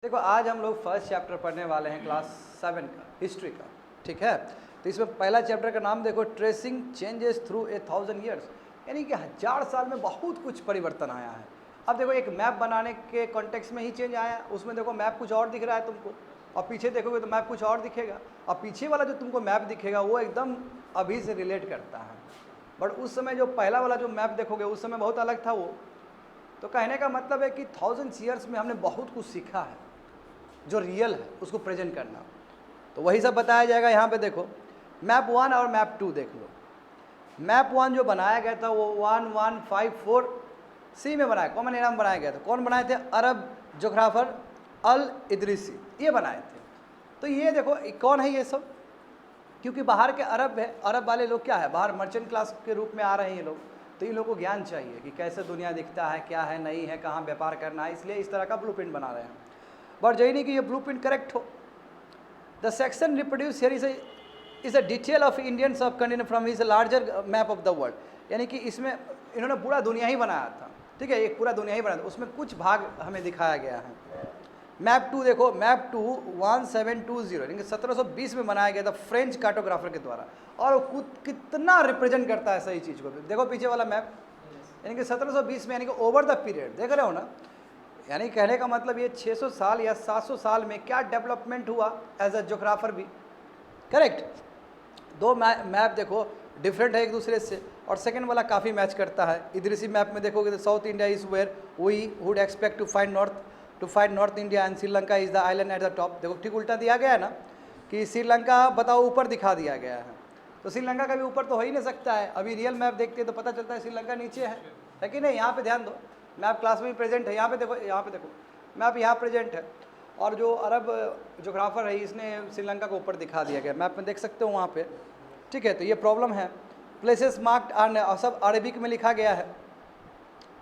देखो आज हम लोग फर्स्ट चैप्टर पढ़ने वाले हैं क्लास 7 का हिस्ट्री का। ठीक है, तो इसमें पहला चैप्टर का नाम देखो, ट्रेसिंग चेंजेस थ्रू 1000 ईयर्स, यानी कि 1000 साल में बहुत कुछ परिवर्तन आया है। अब देखो एक मैप बनाने के कॉन्टेक्स्ट में ही चेंज आया, उसमें देखो मैप कुछ और दिख रहा है तुमको, और पीछे देखोगे तो मैप कुछ और दिखेगा, और पीछे वाला जो तुमको मैप दिखेगा वो एकदम अभी से रिलेट करता है। बट उस समय जो पहला वाला जो मैप देखोगे उस समय बहुत अलग था वो। तो कहने का मतलब है कि 1000 ईयर्स में हमने बहुत कुछ सीखा है, जो रियल है उसको प्रेजेंट करना, तो वही सब बताया जाएगा। यहाँ पे देखो मैप 1 और मैप 2 देख लो। मैप 1 जो बनाया गया था वो 1154 सी में बनाया, कॉमन एरा में बनाया गया था। कौन बनाए थे? अरब जोग्राफर अल इदरीसी, ये बनाए थे। तो ये देखो कौन है ये सब, क्योंकि बाहर के अरब है, अरब वाले लोग क्या है, बाहर मर्चेंट क्लास के रूप में आ रहे हैं ये लोग, तो इन लोगों को ज्ञान चाहिए कि कैसे दुनिया दिखता है, क्या है नहीं है, कहाँ व्यापार करना है, इसलिए इस तरह का ब्लूप्रिंट बना रहे हैं। बट यही नहीं कि ये ब्लूप्रिंट करेक्ट हो। The section reproduce here is a detail of Indian subcontinent from his larger map of the world, यानी कि इसमें इन्होंने पूरा दुनिया ही बनाया था। ठीक है, एक पूरा दुनिया ही बनाया था, उसमें कुछ भाग हमें दिखाया गया है। मैप 2 देखो, मैप 2 1720 यानी कि 1720 में बनाया गया था फ्रेंच कार्टोग्राफर के द्वारा, और वो कितना रिप्रेजेंट करता है सही चीज़ को। देखो पीछे वाला मैप, यानी कि 1720 में, यानी कि ओवर द पीरियड देख रहे हो ना, यानी कहने का मतलब ये 600 साल या 700 साल में क्या डेवलपमेंट हुआ एज अ जोग्राफर भी। करेक्ट, दो मैप देखो डिफरेंट है एक दूसरे से, और सेकंड वाला काफ़ी मैच करता है। इधर मैप में देखोगे तो south India is where we would expect to find north India and Sri Lanka is the island at the top. देखो ठीक उल्टा दिया गया है ना, कि श्रीलंका बताओ ऊपर दिखा दिया गया है, तो श्रीलंका का भी ऊपर तो हो ही नहीं सकता है। अभी रियल मैप देखते हैं तो पता चलता है श्रीलंका नीचे है कि नहीं। यहाँ पे ध्यान दो, मैप क्लास में भी प्रेजेंट है, यहाँ पे देखो मैप यहाँ प्रेजेंट है, और जो अरब जोग्राफर है इसने श्रीलंका को ऊपर दिखा दिया गया, मैप में देख सकते हो वहाँ पे। ठीक है, तो ये प्रॉब्लम है। प्लेसेस मार्क्ड आर सब अरबिक में लिखा गया है,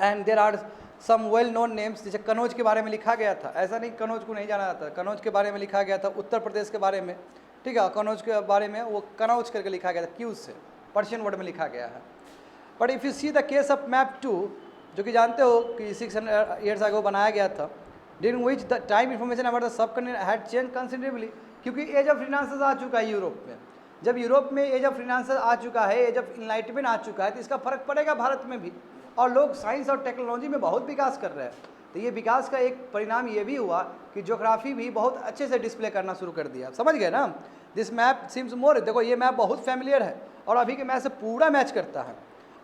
and there are some well known names. जैसे कनौज के बारे में लिखा गया था, ऐसा नहीं कनौज को नहीं जाना जाता, कनौज के बारे में लिखा गया था, उत्तर प्रदेश के बारे में। ठीक है, कनौज के बारे में वो कनौज करके लिखा गया था, क्यूज से, पर्शियन वर्ड में लिखा गया है। But if you see the case of map 2, जो कि जानते हो कि 600 ईयर्स आगे बनाया गया था, during which the time information about the sub continent had change considerably, क्योंकि एज ऑफ फिनांसेस आ चुका है यूरोप में। जब यूरोप में एज ऑफ फिनांसेस आ चुका है, एज ऑफ इनलाइटमेंट आ चुका है, तो इसका फर्क पड़ेगा भारत में भी, और लोग साइंस और टेक्नोलॉजी में बहुत विकास कर रहे हैं। तो ये विकास का एक परिणाम ये भी हुआ कि ज्योग्राफी भी बहुत अच्छे से डिस्प्ले करना शुरू कर दिया। समझ गए ना? दिस मैप सिम्स मोर, देखो ये मैप बहुत फैमिलियर है और अभी के मैप से पूरा मैच करता है।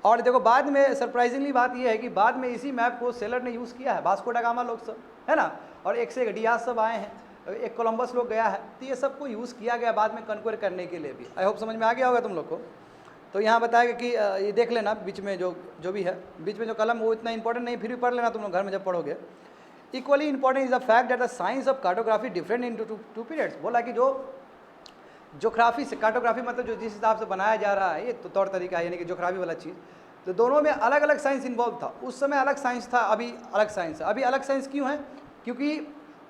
और देखो बाद में सरप्राइजिंगली बात यह है कि बाद में इसी मैप को सेलर ने यूज़ किया है, वास्को दा गामा लोग सब, है ना, और एक से एक डियाज सब आए हैं, एक कोलंबस लोग गया है, तो ये सब को यूज़ किया गया बाद में कन्क्वेर करने के लिए भी। आई होप समझ में आ गया होगा तुम लोग को। तो यहाँ बताएगा कि ये देख लेना बीच में जो भी है, बीच में जो कलम वो इतना इंपॉर्टेंट नहीं, फिर भी पढ़ लेना तुम लोग घर में जब पढ़ोगे। Equally important is the fact that the science of cartography different in two periods. बोला कि जो ज्योग्राफी से, कार्टोग्राफी मतलब जो जिस हिसाब से बनाया जा रहा है ये तो तौर तरीका है, यानी कि ज्योग्राफी वाला चीज़, तो दोनों में अलग अलग साइंस इन्वॉल्व था। उस समय अलग साइंस था, अभी अलग साइंस है। अभी अलग साइंस क्यों है? क्योंकि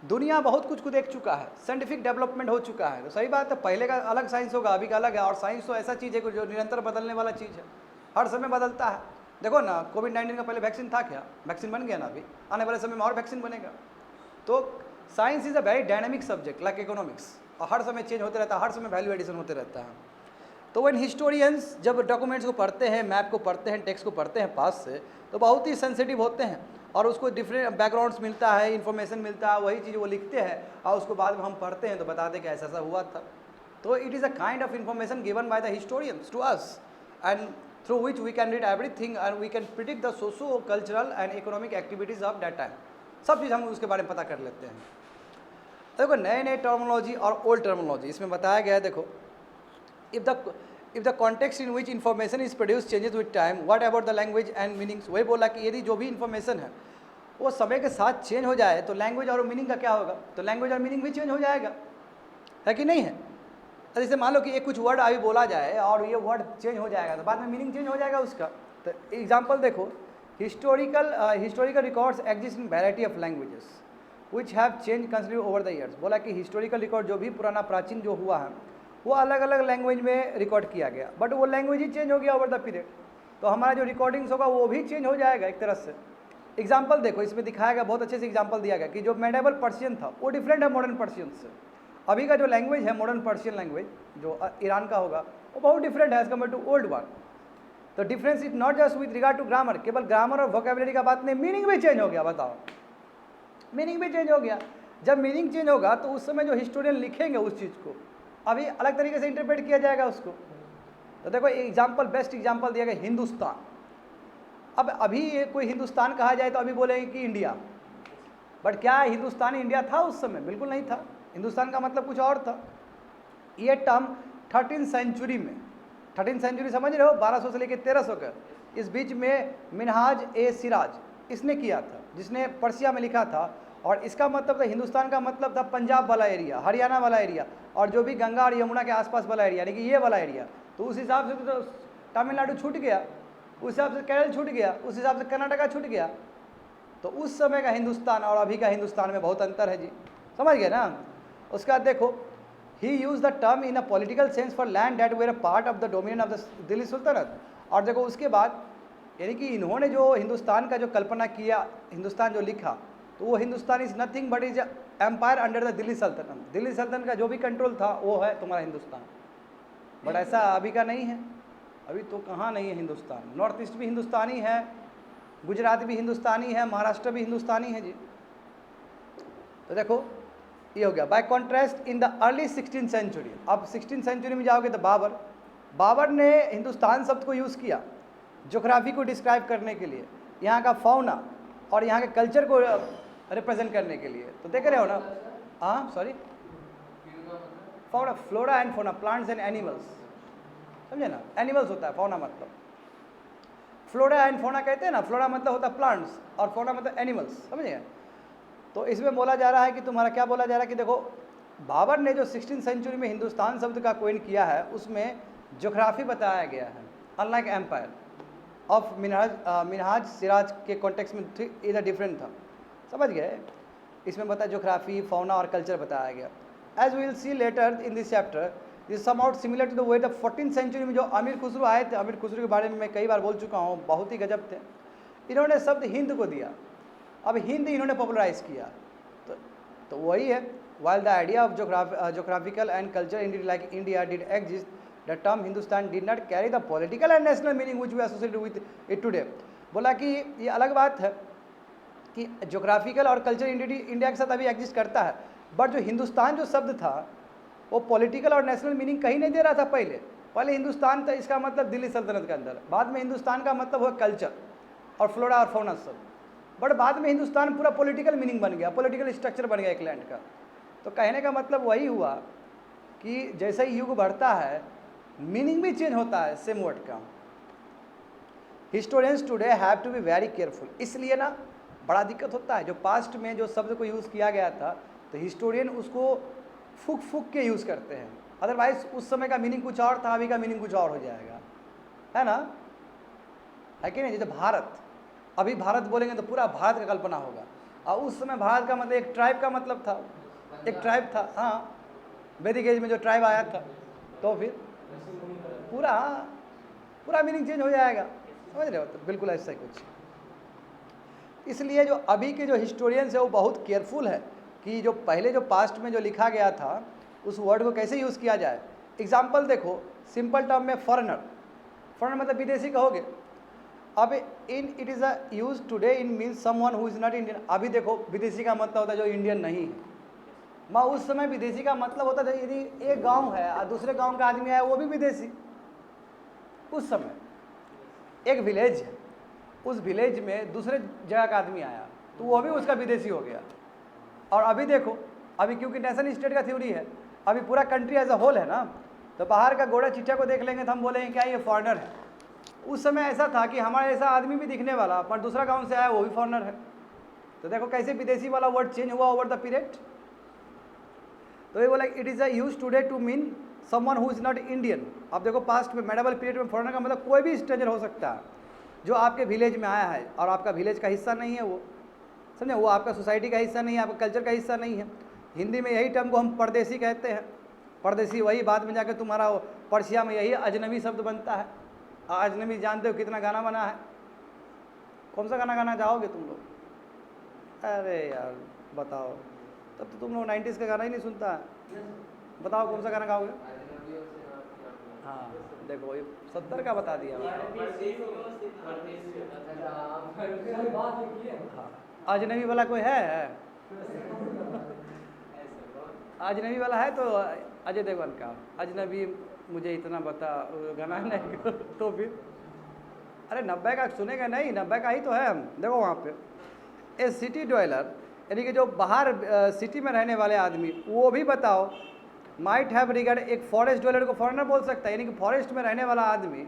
दुनिया बहुत कुछ को देख चुका है, साइंटिफिक डेवलपमेंट हो चुका है। तो सही बात है, पहले का अलग साइंस होगा, अभी का अलग है। और साइंस तो ऐसा चीज़ है जो निरंतर बदलने वाला चीज़ है, हर समय बदलता है। देखो ना, कोविड-19 का पहले वैक्सीन था क्या? वैक्सीन बन गया ना, अभी आने वाले समय में और वैक्सीन बनेगा। तो science is a very dynamic subject like economics, और हर समय चेंज होते रहता है, हर समय वैल्यू एडिशन होते रहता है। तो वन हिस्टोरियंस जब डॉक्यूमेंट्स को पढ़ते हैं, मैप को पढ़ते हैं, टेक्स्ट को पढ़ते हैं पास से, तो बहुत ही सेंसिटिव होते हैं और उसको डिफरेंट बैकग्राउंड्स मिलता है, इन्फॉर्मेशन मिलता है, वही चीज़ वो लिखते हैं और उसको बाद में हम पढ़ते हैं तो बताते कि ऐसा ऐसा हुआ था। तो it is a kind of information given by the historians to us, and through which we can read everything and we can predict the socio cultural and economic activities of that time. सब चीज़ हम उसके बारे में पता कर लेते हैं। देखो नए नए टर्मिनोलॉजी और ओल्ड टर्मिनोलॉजी इसमें बताया गया है। देखो if the context in which information is produced changes with time, what about the language and meanings? वही बोला कि यदि जो भी इन्फॉर्मेशन है वो समय के साथ चेंज हो जाए तो लैंग्वेज और मीनिंग का क्या होगा? तो लैंग्वेज और मीनिंग भी चेंज हो जाएगा, है कि नहीं है? तो जैसे मान लो कि एक कुछ वर्ड अभी बोला जाए और ये वर्ड चेंज हो जाएगा तो बाद में मीनिंग चेंज हो जाएगा उसका। तो एग्जाम्पल देखो, historical records exist in variety of languages which have change considerably over the years. बोला कि हिस्टोरिकल रिकॉर्ड जो भी पुराना प्राचीन जो हुआ है वो अलग अलग लैंग्वेज में रिकॉर्ड किया गया, बट वो लैंग्वेज ही चेंज हो गया ओवर द पीरियड। तो हमारा जो रिकॉर्डिंग्स होगा वो भी चेंज हो जाएगा एक तरह से। एग्जाम्पल देखो, इसमें दिखाया गया, बहुत अच्छे से एग्जाम्पल दिया गया कि जो मेडिवल पर्शियन था वो डिफरेंट है मॉडर्न पर्शियन से। अभी का जो लैंग्वेज है मॉडर्न पर्शियन लैंग्वेज जो ईरान का होगा वो बहुत डिफरेंट है as compare to old one. तो difference is not just with regard to grammar, केवल ग्रामर और वोकेबलरी का बात नहीं, मीनिंग भी चेंज हो गया। बताओ, मीनिंग भी चेंज हो गया। जब मीनिंग चेंज होगा तो उस समय जो हिस्टोरियन लिखेंगे उस चीज़ को अभी अलग तरीके से इंटरप्रेट किया जाएगा उसको। तो देखो एग्जाम्पल, बेस्ट एग्जाम्पल दिया गया हिंदुस्तान। अब अभी कोई हिंदुस्तान कहा जाए तो अभी बोलेंगे कि इंडिया, बट क्या हिंदुस्तान इंडिया था उस समय? बिल्कुल नहीं था। हिंदुस्तान का मतलब कुछ और था। ये टर्म 13th सेंचुरी में, 13th सेंचुरी समझ रहे हो, 1200 से लेकर 1300 का, इस बीच में मिनहाज ए सिराज इसने किया था, जिसने पर्सिया में लिखा था। और इसका मतलब था, हिंदुस्तान का मतलब था पंजाब वाला एरिया, हरियाणा वाला एरिया, और जो भी गंगा और यमुना के आसपास वाला एरिया, यानी कि ये वाला एरिया। तो उस हिसाब से तो तमिलनाडु छूट गया, उस हिसाब से केरल छूट गया, उस हिसाब से कर्नाटका छूट गया। तो उस समय का हिंदुस्तान और अभी का हिंदुस्तान में बहुत अंतर है जी, समझ गए ना। उसके बाद देखो, he use the term in a political sense for land that were a part of the dominion of the Delhi sultanate. और देखो उसके बाद, यानी कि इन्होंने जो हिंदुस्तान का जो कल्पना किया, हिंदुस्तान जो लिखा, तो वो Hindustan is nothing but is empire under the Delhi Sultanat. Delhi सल्तनत का जो भी कंट्रोल था वो है तुम्हारा हिंदुस्तान। बट ऐसा अभी का नहीं है, अभी तो कहाँ नहीं है हिंदुस्तान। नॉर्थ ईस्ट भी हिंदुस्तानी है, गुजरात भी हिंदुस्तानी है, महाराष्ट्र भी हिंदुस्तानी है जी। तो देखो ये हो गया। By contrast in the early 16th century, अब 16th सेंचुरी में जाओगे तो बाबर ने हिंदुस्तान शब्द को यूज़ किया ज्योग्राफी को डिस्क्राइब करने के लिए, यहाँ का फौना और यहाँ के कल्चर को रिप्रेजेंट करने के लिए। तो देख रहे हो ना, हाँ sorry, fauna, flora and fauna, plants and animals, समझे ना। एनिमल्स होता है फौना मतलब, फ्लोरा एंड फौना कहते हैं ना, फ्लोरा मतलब होता है प्लांट्स और फौना मतलब एनिमल्स, समझिए। तो इसमें बोला जा रहा है कि तुम्हारा क्या बोला जा रहा है कि देखो, बाबर ने जो 16th सेंचुरी में हिंदुस्तान शब्द का कोइन किया है उसमें ज्योग्राफी बताया गया है, unlike empire of Minhaj Siraj के कॉन्टेक्स्ट में इधर डिफरेंट था, समझ गए। इसमें बताया ज्योग्राफी, फौना और कल्चर बताया गया। As we will see later in this chapter, this somehow similar to the way the 14th century में जो अमीर खुसरो आए थे। अमीर खुसरो के बारे में मैं कई बार बोल चुका हूँ, बहुत ही गजब थे। इन्होंने शब्द हिंद को दिया, अब हिंद इन्होंने पॉपुलराइज किया। तो वही है, while the idea of geographical and culture India like India did exist, the term Hindustan did not carry the political and national meaning which we associated with it today. बोला कि ये अलग बात है कि जोग्राफिकल और कल्चर इंडिया के साथ अभी एग्जिस्ट करता है, बट जो हिंदुस्तान जो शब्द था वो पॉलिटिकल और नेशनल मीनिंग कहीं नहीं दे रहा था। पहले हिंदुस्तान था, इसका मतलब दिल्ली सल्तनत के अंदर, बाद में हिंदुस्तान का मतलब हुआ कल्चर और फ्लोरा और फौना सब, बट बाद में हिंदुस्तान पूरा पॉलिटिकल मीनिंग बन गया, पॉलिटिकल स्ट्रक्चर बन गया एक लैंड का। तो कहने का मतलब वही हुआ कि जैसे ही युग बढ़ता है मीनिंग भी चेंज होता है सेम वर्ड का। Historians today have to be very careful, इसलिए ना बड़ा दिक्कत होता है। जो पास्ट में जो शब्द को यूज़ किया गया था तो हिस्टोरियन उसको फूक के यूज़ करते हैं, अदरवाइज उस समय का मीनिंग कुछ और था, अभी का मीनिंग कुछ और हो जाएगा, है ना, है कि नहीं। जैसे भारत, अभी भारत बोलेंगे तो पूरा भारत का कल्पना होगा, और उस समय भारत का मतलब एक ट्राइब का मतलब था, एक ट्राइब था। हाँ, वैदिक एज में जो ट्राइब आया था, तो फिर पूरा मीनिंग चेंज हो जाएगा, समझ रहे हो। तो बिल्कुल ऐसा ही कुछ। इसलिए जो अभी के जो हिस्टोरियंस है वो बहुत केयरफुल है कि जो पहले जो पास्ट में जो लिखा गया था उस वर्ड को कैसे यूज़ किया जाए। एग्जाम्पल देखो, सिंपल टर्म में फॉरेनर मतलब विदेशी कहोगे। अब in it is a use today in means someone who is not Indian. अभी देखो विदेशी का मतलब होता है जो इंडियन नहीं है। मैं उस समय विदेशी का मतलब होता था यदि एक गांव है और दूसरे गांव का आदमी आया वो भी विदेशी। उस समय एक विलेज है, उस विलेज में दूसरे जगह का आदमी आया तो वो भी उसका विदेशी हो गया। और अभी देखो, अभी क्योंकि नेशन स्टेट का थ्योरी है, अभी पूरा कंट्री एज अ होल है ना, तो बाहर का गोरा चिट्ठा को देख लेंगे तो हम बोलेंगे क्या ये फॉरेनर है। उस समय ऐसा था कि हमारे ऐसा आदमी भी दिखने वाला पर दूसरा गांव से आया वो भी फॉरेनर है। तो देखो कैसे विदेशी वाला वर्ड चेंज हुआ ओवर द पीरियड। तो ये बोला it is a use today to mean someone who is not Indian. अब देखो पास्ट में मेडिवल पीरियड में फॉरेनर का मतलब कोई भी स्ट्रेंजर हो सकता है जो आपके विलेज में आया है और आपका विलेज का हिस्सा नहीं है, वो समझे, वो आपका सोसाइटी का हिस्सा नहीं है, आपका कल्चर का हिस्सा नहीं है। हिंदी में यही टर्म को हम परदेसी कहते हैं। परदेसी वही बाद में जाकर तुम्हारा पर्शिया में यही अजनबी शब्द बनता है। अजनबी जानते हो कितना गाना बना है, कौन सा गाना गाना चाहोगे तुम लोग? अरे यार बताओ, तब तो तुम लोग 90s का गाना ही नहीं सुनता है। बताओ कौन सा गाना गाओगे? हाँ देखो ये 70 का बता दिया। हाँ अजनबी वाला कोई है? अजनबी वाला है तो अजय देवगन का अजनबी मुझे इतना बता गाना नहीं तो फिर अरे 90 का सुनेगा नहीं, 90 का ही तो है हम। देखो वहाँ पे ए सिटी ड्वेलर यानी कि जो बाहर सिटी में रहने वाले आदमी, वो भी बताओ माइट हैव रिगार्ड, एक फॉरेस्ट ड्वेलर को फॉरेनर बोल सकता है, यानी कि फॉरेस्ट में रहने वाला आदमी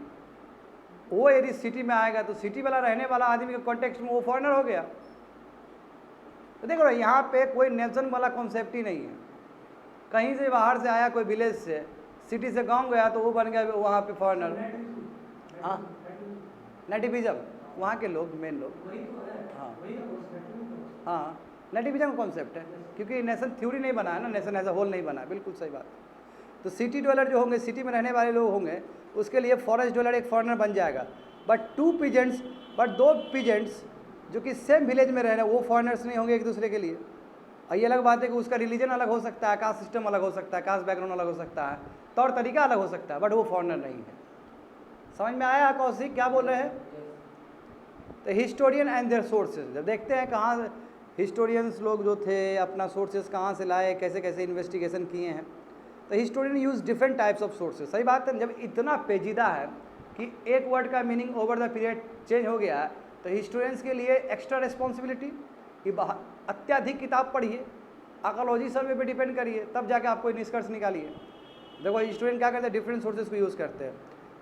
वो यदि सिटी में आएगा तो सिटी वाला रहने वाला आदमी के कॉन्टेक्स्ट में वो फॉरेनर हो गया। तो देखो यहाँ पे कोई नेशन वाला कॉन्सेप्ट ही नहीं है। कहीं से बाहर से आया कोई विलेज से, सिटी से गांव गया तो वो बन गया वहाँ पे फॉरेनर। हाँ नेटिविज्म, वहाँ के लोग मेन लोग। हाँ हाँ नेटिविज्म कॉन्सेप्ट है, क्योंकि नेशन थ्योरी नहीं बना है ना, नेशन एज अ होल नहीं बना है। बिल्कुल सही बात। तो सिटी ड्वेलर जो होंगे, सिटी में रहने वाले लोग होंगे, उसके लिए फॉरेस्ट ड्वेलर एक फॉरेनर बन जाएगा। बट दो पीजेंट्स जो कि सेम विलेज में रह रहे हैं वो फॉरेनर्स नहीं होंगे एक दूसरे के लिए। और ये अलग बात है कि उसका रिलीजन अलग हो सकता है, कास्ट सिस्टम अलग हो सकता है, कास्ट बैकग्राउंड अलग हो सकता है, तौर तरीका अलग हो सकता है, बट वो फॉरेनर नहीं है। समझ में आया कौशिक क्या बोल रहे हैं? तो हिस्टोरियन एंड देयर सोर्सेज, जब देखते हैं कहाँ हिस्टोरियंस लोग जो थे अपना सोर्सेज कहाँ से लाए, कैसे कैसे इन्वेस्टिगेशन किए हैं। तो historian use different types of sources. सही बात है, जब इतना पेचीदा है कि एक वर्ड का meaning over the period change हो गया है, तो हिस्टोरियंस के लिए एक्स्ट्रा रिस्पॉन्सिबिलिटी कि अत्यधिक किताब पढ़िए, आर्कोलॉजी सर्वे पे डिपेंड करिए, तब जाके आप कोई निष्कर्ष निकालिए। देखो हिस्टोरियन क्या करते हैं, डिफरेंट सोर्सेज को यूज़ करते हैं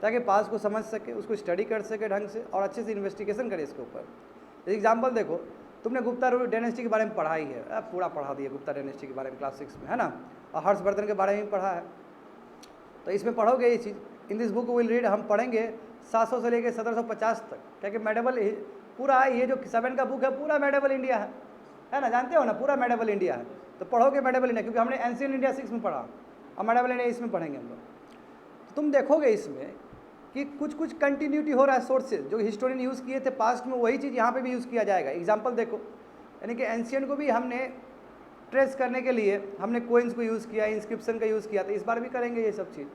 ताकि पास को समझ सके, उसको स्टडी कर सके ढंग से और अच्छे से इन्वेस्टिगेशन करे इसके ऊपर। एग्जाम्पल देखो, तुमने गुप्ता डायनेस्टी के बारे में पढ़ा ही है, पूरा पढ़ा दिया गुप्ता डायनेस्टी के बारे में क्लास 6 में, है ना, और हर्षवर्धन के बारे में पढ़ा है। तो इसमें पढ़ोगे ये चीज़, in this book will read, हम पढ़ेंगे 700 से लेकर 1750 तक, क्योंकि मेडिवल पूरा ये जो 7 का बुक है पूरा मेडिवल इंडिया है ना, जानते हो ना, पूरा मेडिवल इंडिया है। तो पढ़ोगे मेडिवल इंडिया, क्योंकि हमने एंशिएंट इंडिया 6 में पढ़ा और मेडिवल इंडिया इसमें पढ़ेंगे हम लोग। तो तुम देखोगे इसमें कि कुछ कुछ कंटिन्यूटी हो रहा है, सोर्सेज जो हिस्टोरियन यूज़ किए थे पास्ट में वही चीज़ यहाँ पे भी यूज़ किया जाएगा। एग्जांपल देखो, यानी कि एंशिएंट को भी हमने ट्रेस करने के लिए हमने कोइंस को यूज़ किया, इंस्क्रिप्शन का यूज़ किया, तो इस बार भी करेंगे ये सब चीज़।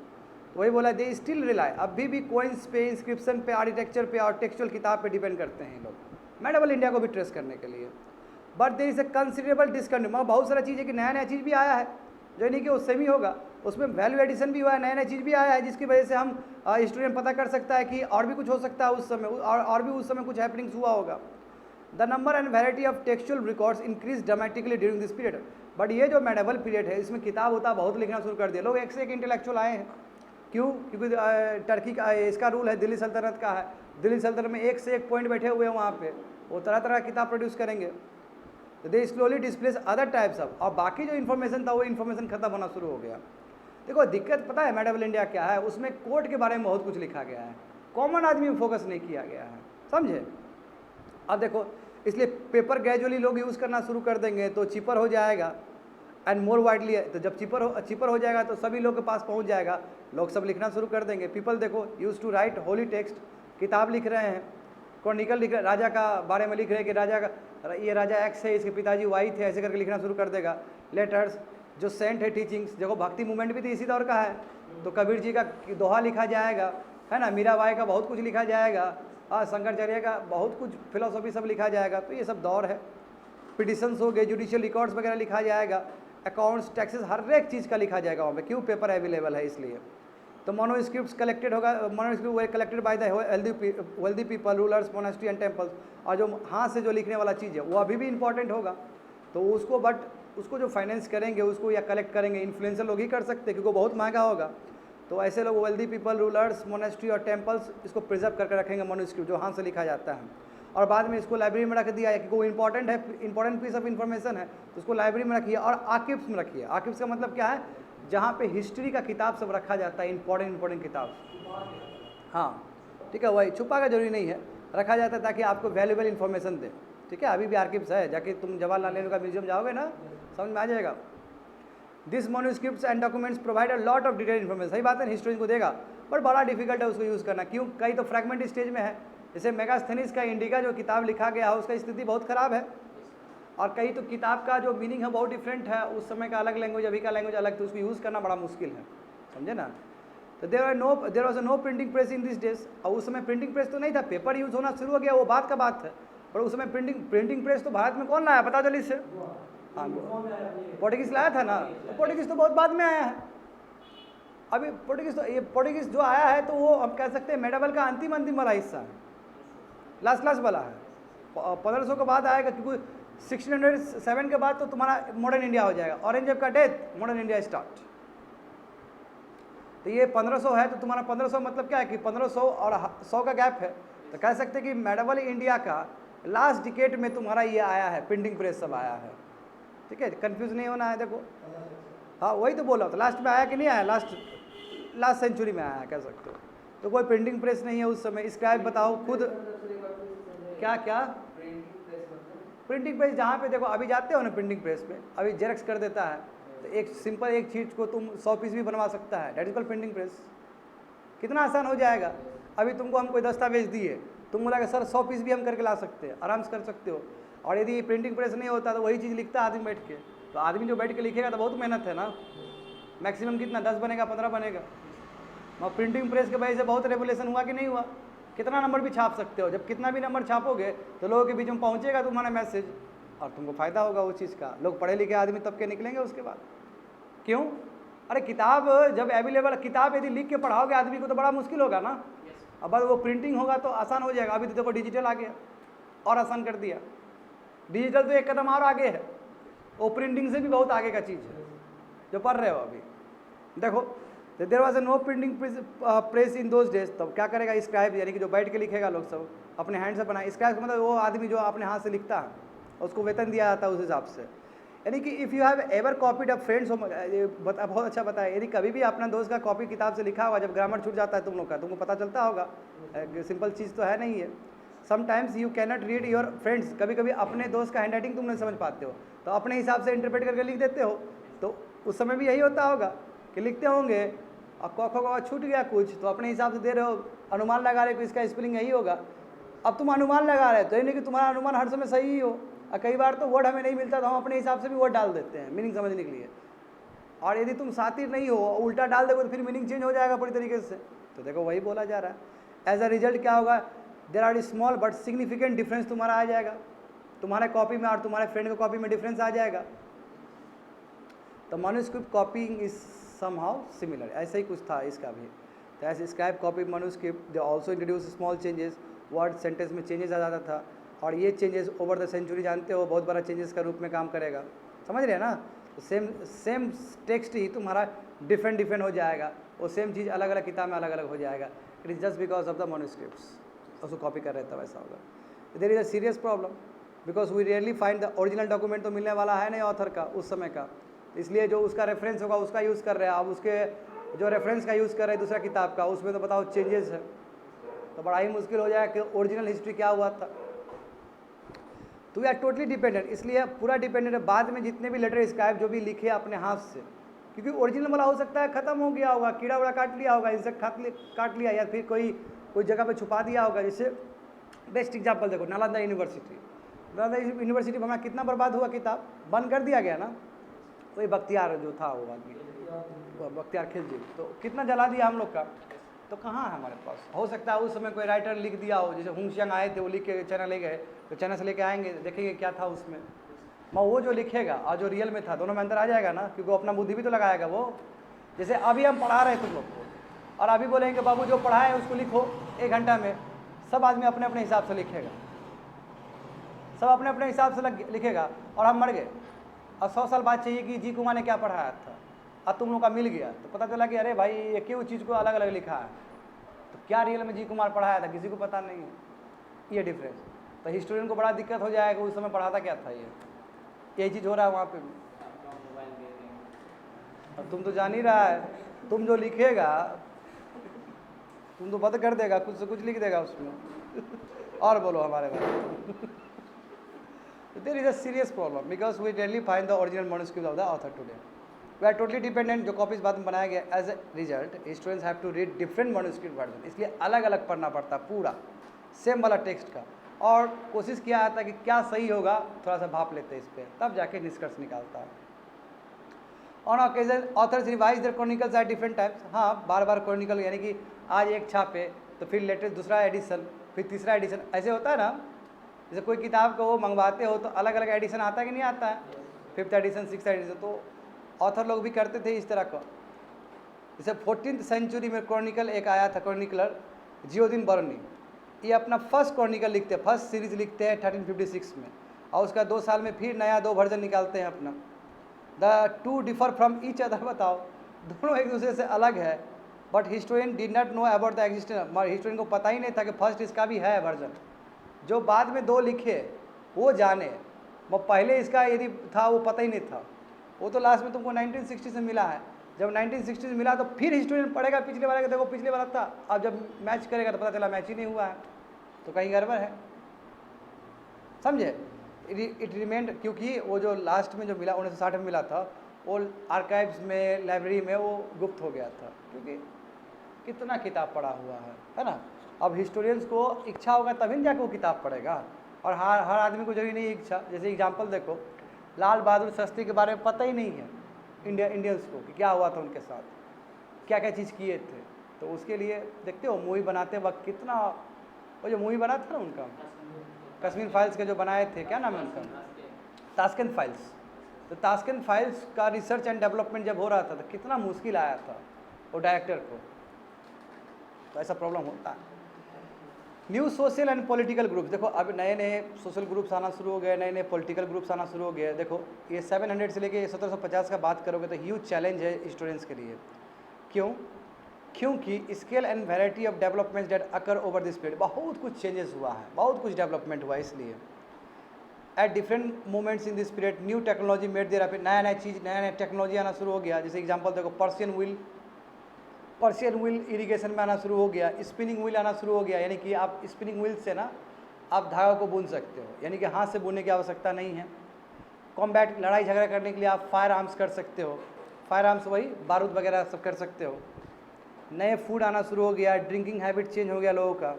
तो वही बोला, दे स्टिल रिलाई, अभी भी कोइंस पे, इंस्क्रिप्शन पे, आर्किटेक्चर पे और टेक्सचुअल किताब पे डिपेंड करते हैं लोग मेडिवल इंडिया को भी ट्रेस करने के लिए। But there is a considerable discontinue, मगर बहुत सारा चीज़ है कि नया नया चीज़ भी आया है जो नहीं कि वो सेम ही होगा, उसमें वैल्यू एडिशन भी हुआ है, नया नया चीज़ भी आया है जिसकी वजह से हम हिस्टोरियन पता कर सकता है कि और भी कुछ हो सकता है उस समय, और भी उस समय कुछ हैपनिंग्स हुआ होगा। The number and variety of textual records increase dramatically during this period. But ये जो मेडिवल पीरियड है इसमें किताब होता बहुत लिखना शुरू कर दिया, लोग एक से एक इंटेलेक्चुअल आए हैं। क्यों? क्योंकि टर्की का इसका रूल है, दिल्ली सल्तनत का है, दिल्ली सल्तनत में एक से एक पॉइंट बैठे हुए हैं वहाँ पे, वो तरह तरह की किताब प्रोड्यूस करेंगे। तो they slowly displace other types of, और बाकी जो इन्फॉर्मेशन था वो इन्फॉर्मेशन खत्म होना शुरू हो गया। देखो दिक्कत पता है मेडिवल इंडिया क्या है, उसमें कोर्ट के बारे में बहुत कुछ लिखा गया है, कॉमन आदमी में फोकस नहीं किया गया है, समझे। अब देखो इसलिए पेपर ग्रेजुअली लोग यूज़ करना शुरू कर देंगे तो चीपर हो जाएगा एंड मोर वाइडली, तो जब चीपर हो जाएगा तो सभी लोग के पास पहुंच जाएगा, लोग सब लिखना शुरू कर देंगे। पीपल देखो use to write holy text, किताब लिख रहे हैं, क्रॉनिकल लिख रहे हैं, राजा का बारे में लिख रहे हैं कि राजा का ये राजा एक्स है, इसके पिताजी वाई थे, ऐसे करके लिखना शुरू कर देगा। लेटर्स जो सेंट है, टीचिंग्स, देखो भक्ति मूवमेंट भी तो इसी दौर का है, तो कबीर जी का दोहा लिखा जाएगा, है ना, मीराबाई का बहुत कुछ लिखा जाएगा, शंकराचार्य का बहुत कुछ फिलोसॉफी सब लिखा जाएगा। तो ये सब दौर है। पिटिशंस हो गए, जुडिशियल रिकॉर्ड्स वगैरह लिखा जाएगा, अकाउंट्स, टैक्सेस, हर एक चीज़ का लिखा जाएगा वहाँ पे, क्यों पेपर अवेलेबल है इसलिए। तो मोनोस्क्रिप्ट्स कलेक्टेड होगा, manuscript were collected by the wealthy people, rulers, monastery and temples, और जो हाथ से जो लिखने वाला चीज़ है वो अभी भी इंपॉर्टेंट होगा। तो उसको बट उसको जो फाइनेंस करेंगे उसको या कलेक्ट करेंगे इन्फ्लुएंसर लोग ही कर सकते हैं, क्योंकि वो बहुत महंगा होगा। तो ऐसे लोग वेल्दी पीपल, रूलर्स, मोनेस्ट्री और टेम्पल्स इसको प्रिजर्व करके रखेंगे, मोनोस्क्रिप्ट जो हाथ से लिखा जाता है, और बाद में इसको लाइब्रेरी में रख दिया है क्योंकि वो इंपॉर्टेंट है, इंपॉर्टेंट पीस ऑफ इन्फॉर्मेशन है, तो उसको लाइब्रेरी में रखिए और आर्किव्स में रखिए। आर्किव्स का मतलब क्या है, जहाँ पे हिस्ट्री का किताब सब रखा जाता है, इंपॉर्टेंट किताब। हाँ ठीक है, वही छुपा का जरूरी नहीं है, रखा जाता है ताकि आपको वैल्यूएबल इन्फॉर्मेशन दे। ठीक है, अभी भी आर्किव्स है, जाके तुम जवाहरलाल नेहरू का म्यूजियम जाओगे ना, समझ में आ जाएगा। This manuscripts and documents provide a lot of detail information. सही बात है, हिस्टोरियन को देगा, बट बड़ा डिफिकल्ट है उसको यूज़ करना। क्यों? कई तो फ्रैगमेंट स्टेज में है, जैसे मेगास्थेनिस का इंडिका जो किताब लिखा गया है उसका स्थिति बहुत ख़राब है, और कहीं तो किताब का जो मीनिंग है बहुत डिफरेंट है, उस समय का अलग लैंग्वेज, अभी का लैंग्वेज अलग, तो उसको यूज़ करना बड़ा मुश्किल है, समझे ना। तो there was no printing press in this days, और उस समय प्रिंटिंग प्रेस तो नहीं था, पेपर यूज़ होना शुरू हो गया, वो बात का बात है, पर उस समय प्रिंटिंग प्रेस तो भारत में कौन लाया, पता जल्दी से? हाँ, पोर्टुगीज़ लाया था ना, तो पोर्टुगीज़ तो बहुत बाद में आया है। अभी पोर्टुगीज़ जो आया है तो वो हम कह सकते हैं मेडावल का अंतिम वाला हिस्सा है, लास्ट वाला है। 1500 के बाद आएगा, क्योंकि 1607 के बाद तो तुम्हारा मॉडर्न इंडिया हो जाएगा। औरंगजेब का डेथ, मॉडर्न इंडिया स्टार्ट। तो ये 1500 है, तो तुम्हारा 1500 मतलब क्या है कि 1500 और 100 का गैप है, तो कह सकते हैं कि मेडावल इंडिया का लास्ट डिकेड में तुम्हारा ये आया है, प्रिंटिंग प्रेस सब आया है, ठीक है, कंफ्यूज नहीं होना है। देखो हाँ वही तो बोला, तो लास्ट में आया कि नहीं आया, लास्ट सेंचुरी में आया कह सकते हो। तो कोई प्रिंटिंग प्रेस नहीं है उस समय। स्क्राइब बताओ खुद, क्या प्रिंटिंग प्रेस, जहाँ पे देखो अभी जाते हो ना प्रिंटिंग प्रेस में, अभी जेरक्स कर देता है, तो एक सिंपल एक चीज़ को तुम 100 पीस भी बनवा सकता है, that is called printing press. कितना आसान हो जाएगा। अभी तुमको हम कोई दस्तावेज दिए, तुम बोला कि सर 100 पीस भी हम करके ला सकते हैं, आराम से कर सकते हो। और यदि प्रिंटिंग प्रेस नहीं होता तो वही चीज़ लिखता आदमी बैठ के, तो आदमी जो बैठ के लिखेगा तो बहुत मेहनत है ना, मैक्सिमम कितना 10 बनेगा 15 बनेगा। और प्रिंटिंग प्रेस के वजह से बहुत रेवोल्यूशन हुआ कि नहीं हुआ, कितना नंबर भी छाप सकते हो। जब कितना भी नंबर छापोगे तो लोगों के बीच में पहुंचेगा तुम्हारा मैसेज, और तुमको फ़ायदा होगा उस चीज़ का। लोग पढ़े लिखे आदमी तब के निकलेंगे उसके बाद। क्यों? अरे किताब जब अवेलेबल, किताब यदि लिख के पढ़ाओगे आदमी को तो बड़ा मुश्किल होगा ना। अब बस वो प्रिंटिंग होगा तो आसान हो जाएगा। अभी तो देखो डिजिटल आ गया और आसान कर दिया। डिजिटल तो एक कदम और आगे है, वो प्रिंटिंग से भी बहुत आगे का चीज़ है जो पढ़ रहे हो अभी। देखो there was no printing press in those days. तब क्या करेगा स्क्राइब, यानी कि जो बैठ के लिखेगा लोग सब अपने हैंड से बनाए। स्क्राइब मतलब वो आदमी जो अपने हाथ से लिखता है, उसको वेतन दिया जाता है उस हिसाब से। यानी कि if you have ever copied a friends, बहुत अच्छा बताया, यदि कभी भी अपना दोस्त का कॉपी किताब से लिखा हुआ, जब ग्रामर छूट जाता है तुम लोग का, तुमको पता चलता होगा, सिंपल चीज़ तो है नहीं है। Sometimes you cannot read your friends, कभी कभी अपने दोस्त का हैंड राइटिंग तुम नहीं समझ पाते हो, तो अपने हिसाब से इंटरप्रेट करके लिख देते हो। तो उस समय भी यही होता होगा कि लिखते होंगे और क छूट गया कुछ, तो अपने हिसाब से दे रहे हो, अनुमान लगा रहे हो कि इसका स्पेलिंग यही होगा। अब तुम अनुमान लगा रहे हो तो ये नहीं कि तुम्हारा अनुमान हर समय सही ही हो, और कई बार तो वर्ड हमें नहीं मिलता तो हम अपने हिसाब से भी वर्ड डाल देते हैं मीनिंग समझने के लिए। और यदि तुम सातिर नहीं हो, उल्टा डाल दोगे तो फिर मीनिंग चेंज हो जाएगा पूरी तरीके से। तो देखो वही बोला जा रहा है। एज अ रिजल्ट क्या होगा, there are small but significant difference तुम्हारा आ जाएगा, तुम्हारे कॉपी में और तुम्हारे फ्रेंड के कॉपी में डिफरेंस आ जाएगा। तो manuscript copying is somehow similar, ऐसा ही कुछ था इसका भी। तो ऐसे scribe copy manuscript they also introduce small changes, word sentence में चेंजेस आ जाता था, और ये चेंजेस ओवर द सेंचुरी जानते हो बहुत बड़ा चेंजेस का रूप में काम करेगा, समझ रहे हैं ना। तो सेम टेक्स्ट ही तुम्हारा डिफरेंट हो जाएगा, वो सेम चीज़ अलग अलग किताब में अलग अलग हो जाएगा। It is just because of the manuscripts, उसको कॉपी कर रहे तब ऐसा होगा। There is a serious problem because we rarely find the original document तो मिलने वाला है नहीं ऑथर का उस समय का, इसलिए जो उसका रेफरेंस होगा उसका यूज़ कर रहे हैं। अब उसके जो रेफरेंस का यूज़ कर रहे हैं दूसरा किताब का, उसमें तो बताओ चेंजेस है, तो बड़ा ही मुश्किल हो जाएगा कि ओरिजिनल हिस्ट्री क्या हुआ था। तो वी आर टोटली डिपेंडेंट, इसलिए पूरा डिपेंडेंट है। बाद में जितने भी लेटर स्क्राइब जो भी लिखे अपने हाथ से, क्योंकि ओरिजिनल वाला हो सकता है ख़त्म हो गया होगा, कीड़ा उड़ा काट लिया होगा, इंसेक्ट काट लिया, या फिर कोई जगह पे छुपा दिया होगा। जैसे बेस्ट एग्जांपल देखो नालंदा यूनिवर्सिटी में हमारा कितना बर्बाद हुआ, किताब बंद कर दिया गया ना, वही बख्तियार जो था वो आदमी, बख्तियार खिलजी, तो कितना जला दिया हम लोग का। तो कहाँ है हमारे पास, हो सकता है उस समय कोई राइटर लिख दिया हो, जैसे हुंगशियांग आए थे वो लिख के चाइना ले गए, तो चाइना से लेके आएंगे देखेंगे क्या था उसमें। मैं वो जो लिखेगा और जो रियल में था दोनों में अंतर आ जाएगा ना, क्योंकि वो अपना बुद्धि भी तो लगाएगा वो। जैसे अभी हम पढ़ा रहे तुम लोग को, और अभी बोलेंगे बाबू जो पढ़ाए उसको लिखो 1 घंटा में, सब आदमी अपने अपने हिसाब से लिखेगा, सब अपने अपने हिसाब से लिखेगा, और हम मर गए और 100 साल बाद चाहिए कि जी कुमार ने क्या पढ़ाया था, और तुम लोग का मिल गया तो पता चला कि अरे भाई ये क्यों चीज़ को अलग अलग लिखा है, तो क्या रियल में जी कुमार पढ़ाया था किसी को पता नहीं है, ये डिफरेंस। तो हिस्टोरियन को बड़ा दिक्कत हो जाएगा उस समय पढ़ाता क्या था, यही चीज़ हो रहा है वहाँ पे भी। अब तुम तो जान ही रहा है, तुम जो लिखेगा तुम तो बंद कर देगा, कुछ से कुछ लिख देगा उसमें और बोलो हमारे बारे में। There is a serious problem because we rarely find the original manuscript of the author today. We are totally dependent, जो कॉपीज बाद में बनाया गया। As a result students have to read different manuscript version, इसलिए अलग अलग पढ़ना पड़ता पूरा। सेम वाला टेक्स्ट का, और कोशिश किया जाता है कि क्या सही होगा, थोड़ा सा भाप लेते हैं इस पर, तब जाके निष्कर्ष निकालता है। On occasion authors revise their chronicles at different times. हाँ, बार बार क्रॉनिकल, यानी कि आज एक छापे तो फिर लेटेस्ट दूसरा एडिशन, फिर तीसरा एडिशन, ऐसे होता है ना। जैसे कोई किताब को वो मंगवाते हो तो अलग अलग एडिशन आता है कि नहीं आता है, 5th एडिशन 6th एडिशन, तो ऑथर लोग भी करते थे इस तरह का। जैसे 14th सेंचुरी में क्रॉनिकल एक आया था, क्रॉनिकलर जियोदिन बर्नी, ये अपना फर्स्ट क्रॉनिकल लिखते हैं, फर्स्ट सीरीज लिखते हैं 1356 में, और उसका 2 साल में फिर नया 2 वर्जन निकालते हैं अपना। The two differ from each other, बताओ दोनों एक दूसरे से अलग है, but historian did not know about the existence, historian को पता ही नहीं था कि फर्स्ट इसका भी है वर्जन, जो बाद में 2 लिखे वो जाने, वो पहले इसका यदि था वो पता ही नहीं था, वो तो लास्ट में तुमको 1960 से मिला है। जब 1960 से मिला तो फिर हिस्टोरियन पढ़ेगा पिछले वाले का, देखो पिछले वाला था, अब जब मैच करेगा तो पता चला मैच ही नहीं हुआ है, तो कहीं गड़बड़ है, समझे। इट रिमेंड, क्योंकि वो जो लास्ट में जो मिला 1960 में मिला था, वो आर्काइव्स में, लाइब्रेरी में वो गुप्त हो गया था, क्योंकि कितना किताब पढ़ा हुआ है ना। अब हिस्टोरियंस को इच्छा होगा तभी न जाके वो किताब पढ़ेगा, और हर आदमी को जरूरी नहीं इच्छा। जैसे एग्जाम्पल देखो, लाल बहादुर शास्त्री के बारे में पता ही नहीं है इंडियंस को कि क्या हुआ था उनके साथ, क्या क्या चीज़ किए थे, तो उसके लिए देखते हो मूवी बनाते वक्त कितना, वो जो मूवी बना था ना उनका कश्मीर फाइल्स के जो बनाए थे, क्या नाम है उनका, ताशकंद फाइल्स, तो ताशकंद फाइल्स का रिसर्च एंड डेवलपमेंट जब हो रहा था तो कितना मुश्किल आया था वो डायरेक्टर को, तो ऐसा प्रॉब्लम होता है। New social and political groups, देखो अब नए नए सोशल ग्रुप्स आना शुरू हो गए, नए नए पॉलिटिकल ग्रुप्स आना शुरू हो गए। देखो ये 700 से लेके 1750 का बात करोगे तो ह्यूज चैलेंज है स्टूडेंट्स के लिए। क्यों? क्योंकि scale and variety of developments that occur over this period, बहुत कुछ चेंजेस हुआ है, बहुत कुछ डेवलपमेंट हुआ है, इसलिए at different moments in this period new technology made their appearance, नया नया चीज़, नया नया टेक्नोलॉजी आना शुरू हो गया। जैसे एग्जांपल देखो, पर्शियन व्हील इरिगेशन में आना शुरू हो गया, स्पिनिंग व्हील आना शुरू हो गया, यानी कि आप स्पिनिंग व्हील से ना आप धागा को बुन सकते हो, यानी कि हाथ से बुनने की आवश्यकता नहीं है। कॉम्बैट, लड़ाई झगड़ा करने के लिए आप फायर आर्म्स कर सकते हो, फायर आर्म्स वही बारूद वगैरह सब कर सकते हो। नए फूड आना शुरू हो गया, ड्रिंकिंग हैबिट चेंज हो गया लोगों का,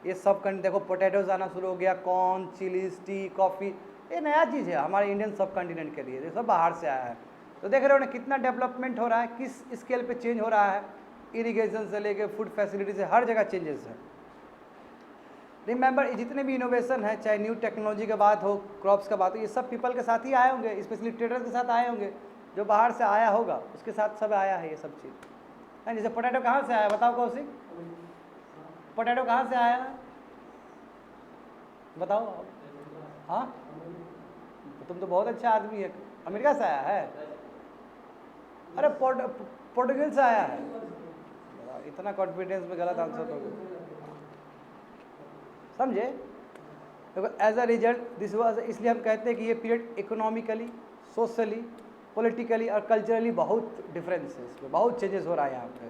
ये सब देखो पोटैटोज आना शुरू हो गया, कॉर्न, चिलीज, टी, कॉफ़ी, ये नया चीज़ है हमारे इंडियन सब कॉन्टिनेंट के लिए, ये सब बाहर से आया है। तो देख रहे हो ना कितना डेवलपमेंट हो रहा है, किस स्केल पे चेंज हो रहा है, इरिगेशन से लेके फूड फैसिलिटी से हर जगह चेंजेस है। रिमेंबर, जितने भी इनोवेशन है, चाहे न्यू टेक्नोलॉजी का बात हो, क्रॉप्स का बात हो, ये सब पीपल के साथ ही आए होंगे, स्पेशली ट्रेडर के साथ आए होंगे, जो बाहर से आया होगा उसके साथ सब आया है ये सब चीज़। जैसे पोटैटो कहाँ से आया, बताओ कौशिक, पोटैटो कहाँ से आया है बताओ। हाँ, तुम तो बहुत अच्छा आदमी है, अमेरिका से आया है, अरे पोर्टुगल से आया है, इतना कॉन्फिडेंस में गलत आंसर दोगे, समझे। देखो as a result this was, इसलिए हम कहते हैं कि ये पीरियड इकोनॉमिकली, सोशली, पॉलिटिकली और कल्चरली बहुत डिफरेंस है, इसमें बहुत चेंजेस हो रहा है यहाँ पे,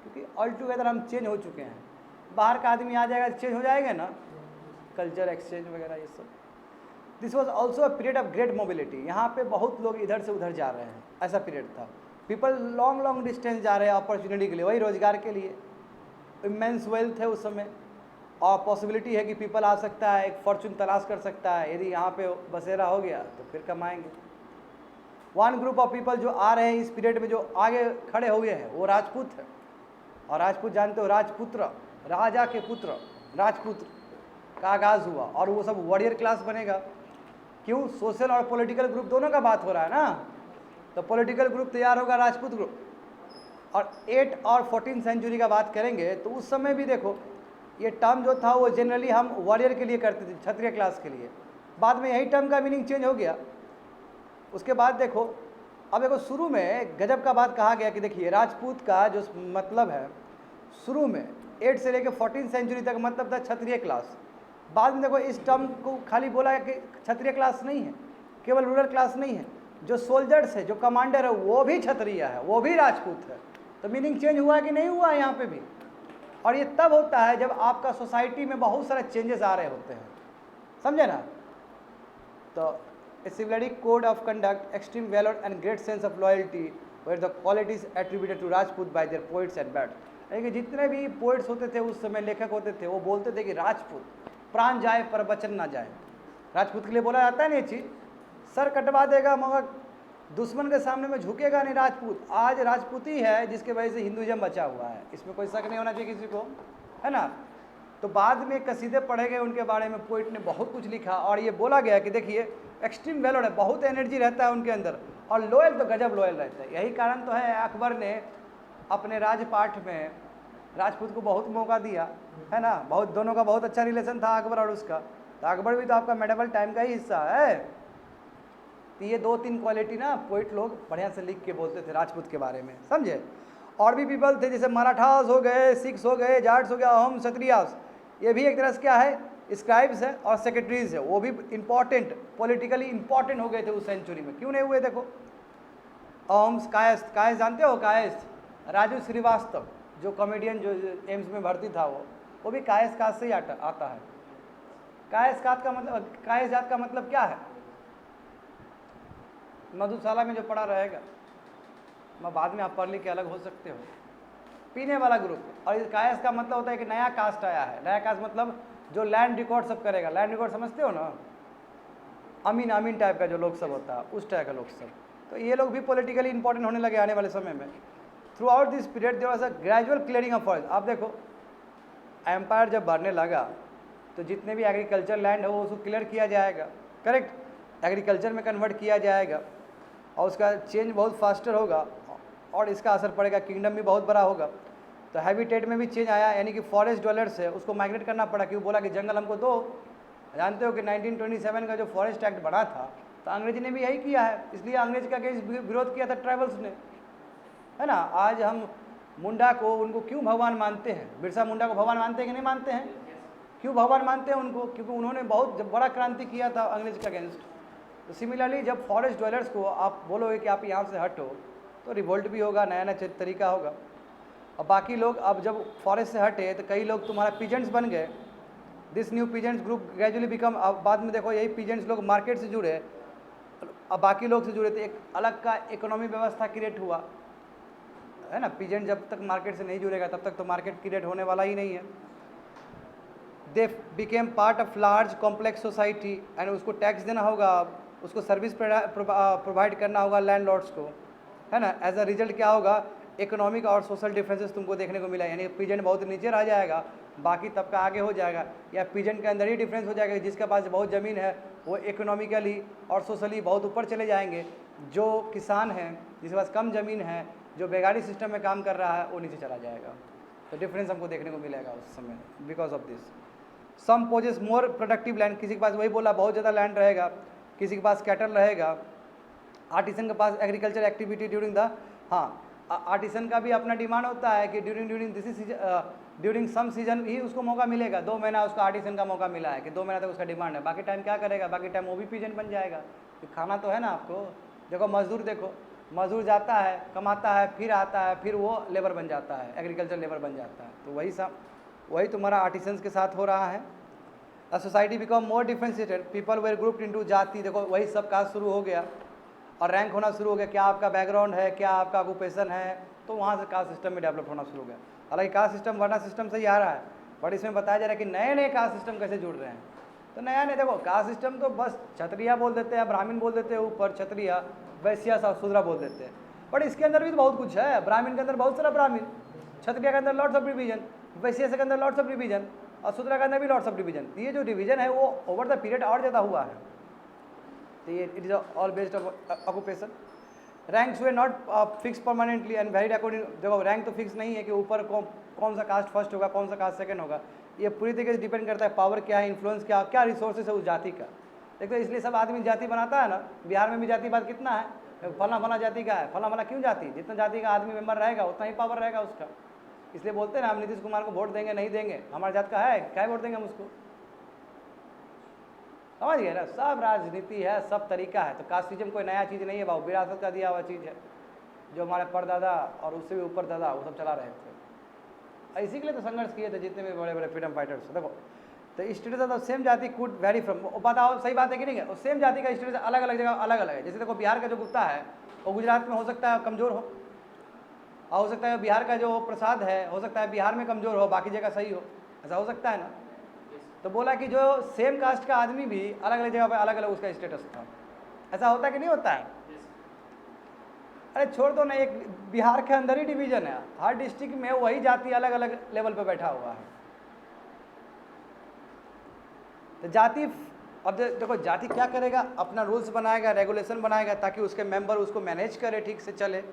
क्योंकि ऑल टुगेदर हम चेंज हो चुके हैं। बाहर का आदमी आ जाएगा चेंज हो जाएगा ना, कल्चर एक्सचेंज वगैरह ये सब। This was also a period of great mobility, यहाँ पे बहुत लोग इधर से उधर जा रहे हैं, ऐसा पीरियड था। पीपल लॉन्ग लॉन्ग डिस्टेंस जा रहे हैं अपॉर्चुनिटी के लिए, वही रोजगार के लिए। इमेंस वेल्थ है उस समय, और पॉसिबिलिटी है कि पीपल आ सकता है, एक फॉर्चून तलाश कर सकता है, यदि यहाँ पे बसेरा हो गया तो फिर कमाएंगे। वन ग्रुप ऑफ पीपल जो आ रहे हैं इस पीरियड में, जो आगे खड़े हुए हैं, वो राजपूत है। और राजपूत जानते हो, राजपुत्र, राजा के पुत्र, राजपुत्र का आगाज़ हुआ, और वो सब वॉरियर क्लास बनेगा। क्यों? सोशल और पॉलिटिकल ग्रुप दोनों का बात हो रहा है ना, तो पॉलिटिकल ग्रुप तैयार होगा, राजपूत ग्रुप। और 8 और 14 सेंचुरी का बात करेंगे तो उस समय भी देखो ये टर्म जो था वो जनरली हम वॉरियर के लिए करते थे, क्षत्रिय क्लास के लिए। बाद में यही टर्म का मीनिंग चेंज हो गया। उसके बाद देखो, अब देखो शुरू में गजब का बात कहा गया कि देखिए राजपूत का जो मतलब है, शुरू में 8 से लेकर 14 सेंचुरी तक मतलब था क्षत्रिय क्लास। बाद में देखो इस टर्म को खाली बोला कि क्षत्रिय क्लास नहीं है, केवल रूरल क्लास नहीं है, जो सोल्जर्स है, जो कमांडर है, वो भी क्षत्रिय है, वो भी राजपूत है। तो मीनिंग चेंज हुआ कि नहीं हुआ यहाँ पे भी? और ये तब होता है जब आपका सोसाइटी में बहुत सारे चेंजेस आ रहे होते हैं, समझे ना। तो a civility code of conduct, extreme valour and great sense of loyalty were the qualities attributed to Rajput by their poets and bards. यानी कि जितने भी पोइट्स होते थे उस समय, लेखक होते थे, वो बोलते थे कि राजपूत प्राण जाए पर वचन ना जाए। राजपूत के लिए बोला जाता है ना ये चीज़, सर कटवा देगा मगर दुश्मन के सामने में झुकेगा नहीं राजपूत। आज राजपूती है जिसके वजह से हिंदुइज्म बचा हुआ है, इसमें कोई शक नहीं होना चाहिए किसी को, है ना। तो बाद में कसीदे पढ़े गए उनके बारे में, पोइट ने बहुत कुछ लिखा और ये बोला गया कि देखिए एक्सट्रीम वैलोड है, बहुत एनर्जी रहता है उनके अंदर, और लोयल तो गजब लोयल रहता है। यही कारण तो है अकबर ने अपने राजपाठ में राजपूत को बहुत मौका दिया, है ना। बहुत दोनों का बहुत अच्छा रिलेशन था अकबर और उसका। तो अकबर भी तो आपका मेडिवल टाइम का ही हिस्सा है। तो ये 2-3 क्वालिटी ना पोइट लोग बढ़िया से लिख के बोलते थे राजपूत के बारे में, समझे। और भी पीपल थे जैसे मराठास हो गए, सिख्स हो गए, जाट्स हो गया, अहोम, क्षत्रियास, ये भी एक तरह से क्या है, स्क्राइब्स है और सेक्रेटरीज है, वो भी इंपॉर्टेंट, पॉलिटिकली इंपॉर्टेंट हो गए थे उस सेंचुरी में। क्यों नहीं हुए देखो, अहोम, कायस्थ, कायस्थ जानते हो, कायस्थ राजू श्रीवास्तव जो कॉमेडियन जो एम्स में भर्ती था वो भी कायस्थ कास्ट से ही आता है। कायस्थ कास्ट का मतलब, कायस्थ जात का मतलब क्या है, मधुशाला में जो पढ़ा रहेगा, मैं बाद में आप पढ़ लिख के अलग हो सकते हो, पीने वाला ग्रुप। और इस कायस्थ का मतलब होता है कि नया कास्ट आया है। नया कास्ट मतलब जो लैंड रिकॉर्ड सब करेगा, लैंड रिकॉर्ड समझते हो ना, अमीन अमीन टाइप का जो लोग सब होता है, उस टाइप का लोग सब। तो ये लोग भी पॉलिटिकली इंपॉर्टेंट होने लगे आने वाले समय में। Throughout this period there was a gradual clearing of forest. आप देखो एम्पायर जब बढ़ने लगा तो जितने भी एग्रीकल्चर लैंड है वो उसको क्लियर किया जाएगा, करेक्ट, एग्रीकल्चर में कन्वर्ट किया जाएगा और उसका चेंज बहुत फास्टर होगा और इसका असर पड़ेगा, किंगडम भी बहुत बड़ा होगा। तो हैबिटेट में भी चेंज आया, यानी कि फॉरेस्ट ड्वेलर्स है उसको माइग्रेट करना पड़ा, क्यों बोला कि जंगल हमको दो। जानते हो कि 1927 का जो फॉरेस्ट एक्ट बना था तो अंग्रेजी ने भी यही किया है, इसलिए अंग्रेज का केस विरोध किया था ट्राइबल्स ने, है ना। आज हम मुंडा को उनको क्यों भगवान मानते हैं, बिरसा मुंडा को भगवान मानते हैं कि नहीं मानते हैं, क्यों भगवान मानते हैं उनको, क्योंकि उन्होंने बहुत बड़ा क्रांति किया था अंग्रेज के अगेंस्ट। तो सिमिलरली जब फॉरेस्ट ड्वेलर्स को आप बोलोगे कि आप यहाँ से हटो तो रिवोल्ट भी होगा, नया नया तरीका होगा। और बाकी लोग अब जब फॉरेस्ट से हटे तो कई लोग तुम्हारा पीजेंट्स बन गए, this new peasants group gradually become, अब बाद में देखो यही पीजेंट्स लोग मार्केट से जुड़े, अब बाकी लोग से जुड़े तो एक अलग का इकोनॉमी व्यवस्था क्रिएट हुआ, है ना। पीजेंट जब तक मार्केट से नहीं जुड़ेगा तब तक तो मार्केट क्रिएट होने वाला ही नहीं है। They became part of large complex society, and उसको टैक्स देना होगा, उसको सर्विस प्रोवाइड करना होगा लैंडलॉर्ड्स को, है ना। एज अ रिजल्ट क्या होगा, इकोनॉमिक और सोशल डिफरेंसेस तुमको देखने को मिला, यानी पीजेंट बहुत नीचे रह जाएगा, बाकी तबका आगे हो जाएगा, या पीजेंट के अंदर ही डिफरेंस हो जाएगा, जिसके पास बहुत ज़मीन है वो इकोनॉमिकली और सोशली बहुत ऊपर चले जाएंगे, जो किसान हैं जिसके पास कम ज़मीन है, जो बेगारी सिस्टम में काम कर रहा है वो नीचे चला जाएगा। तो डिफरेंस हमको देखने को मिलेगा उस समय because of this. Some possess more productive land, किसी के पास वही बोला बहुत ज़्यादा लैंड रहेगा, किसी के पास कैटल रहेगा, आर्टिसन के पास एग्रीकल्चर एक्टिविटी ड्यूरिंग द, हाँ आर्टिसन का भी अपना डिमांड होता है कि ड्यूरिंग सम सीजन ही उसको मौका मिलेगा, 2 महीना उसका आर्टिसन का मौका मिला है कि 2 महीना तक उसका डिमांड है, बाकी टाइम क्या करेगा, बाकी टाइम वो भी पीजेंट बन जाएगा। तो खाना तो है ना आपको। देखो मजदूर, देखो मजदूर जाता है, कमाता है, फिर आता है, फिर वो लेबर बन जाता है, एग्रीकल्चर लेबर बन जाता है। तो वही तुम्हारा आर्टिसंस के साथ हो रहा है। A society become more differentiated, people were grouped into jati, देखो वही सब कास्ट शुरू हो गया और रैंक होना शुरू हो गया, क्या आपका बैकग्राउंड है, क्या आपका ऑक्यूपेशन है, तो वहाँ से कास्ट सिस्टम में डेवलप होना शुरू हो गया। हालांकि कास्ट सिस्टम वर्ना सिस्टम से ही आ रहा है, बट इसमें बताया जा रहा है कि नए नए कास्ट सिस्टम कैसे जुड़ रहे हैं। तो नया नहीं, देखो कास्ट सिस्टम तो बस क्षत्रिय बोल देते हैं, ब्राह्मण बोल देते हैं, ऊपर क्षत्रिय, वैश्य, शूद्र बोल देते हैं, बट इसके अंदर भी तो बहुत कुछ है। ब्राह्मण के अंदर बहुत सारा ब्राह्मण, क्षत्रिय के अंदर लॉट्स ऑफ डिवीजन, वैश्य के अंदर लॉट्स ऑफ डिवीजन और शूद्र के अंदर भी लॉट्स ऑफ डिवीजन। ये जो डिवीजन है वो ओवर द पीरियड और ज़्यादा हुआ है। तो ये it is all based occupation. Ranks way not fix permanently and varied according, देखो रैंक तो फिक्स नहीं है कि ऊपर कौन सा कास्ट फर्स्ट होगा, कौन सा कास्ट सेकंड होगा, ये पूरी तरीके से डिपेंड करता है पावर क्या है, इन्फ्लुएंस क्या, क्या रिसोर्सेज है उस जाति का। देखो इसलिए सब आदमी जाति बनाता है ना, बिहार में भी जातिवाद कितना है, फला जाति का है, फला क्यों जाति, जितना जाति का आदमी मेंबर रहेगा उतना ही पावर रहेगा उसका। इसलिए बोलते हैं ना हम नीतीश कुमार को वोट देंगे नहीं देंगे, हमारे जात का है क्या वोट देंगे हम उसको, समझ गए ना। सब राजनीति है, सब तरीका है। तो कास्टिज्म कोई नया चीज़ नहीं है बाबू, विरासत का दिया हुआ चीज़ है, जो हमारे परदादा और उससे भी ऊपर दादा वो सब चला रहे थे। इसी के लिए तो संघर्ष किए थे जितने भी बड़े बड़े फ्रीडम फाइटर्स। देखो तो स्टेटस ऑफ द सेम जाति कुड वेरी फ्रॉम, बताओ सही बात है कि नहीं है, सेम जाति का स्टेटस अलग अलग जगह अलग अलग है। जैसे देखो बिहार का जो गुप्ता है वो गुजरात में हो सकता है कमज़ोर हो सकता है बिहार का जो प्रसाद है हो सकता है बिहार में कमज़ोर हो, बाकी जगह सही हो, ऐसा हो सकता है ना। तो बोला कि जो सेम कास्ट का आदमी भी अलग अलग जगह पे अलग अलग उसका स्टेटस था। ऐसा होता कि नहीं होता है? अरे छोड़ दो ना, एक बिहार के अंदर ही डिवीजन है, हर डिस्ट्रिक्ट में वही जाति अलग अलग लेवल पे बैठा हुआ है। तो जाति, अब देखो जाति क्या करेगा, अपना रूल्स बनाएगा, रेगुलेशन बनाएगा ताकि उसके मेंबर उसको मैनेज करे, ठीक से चले।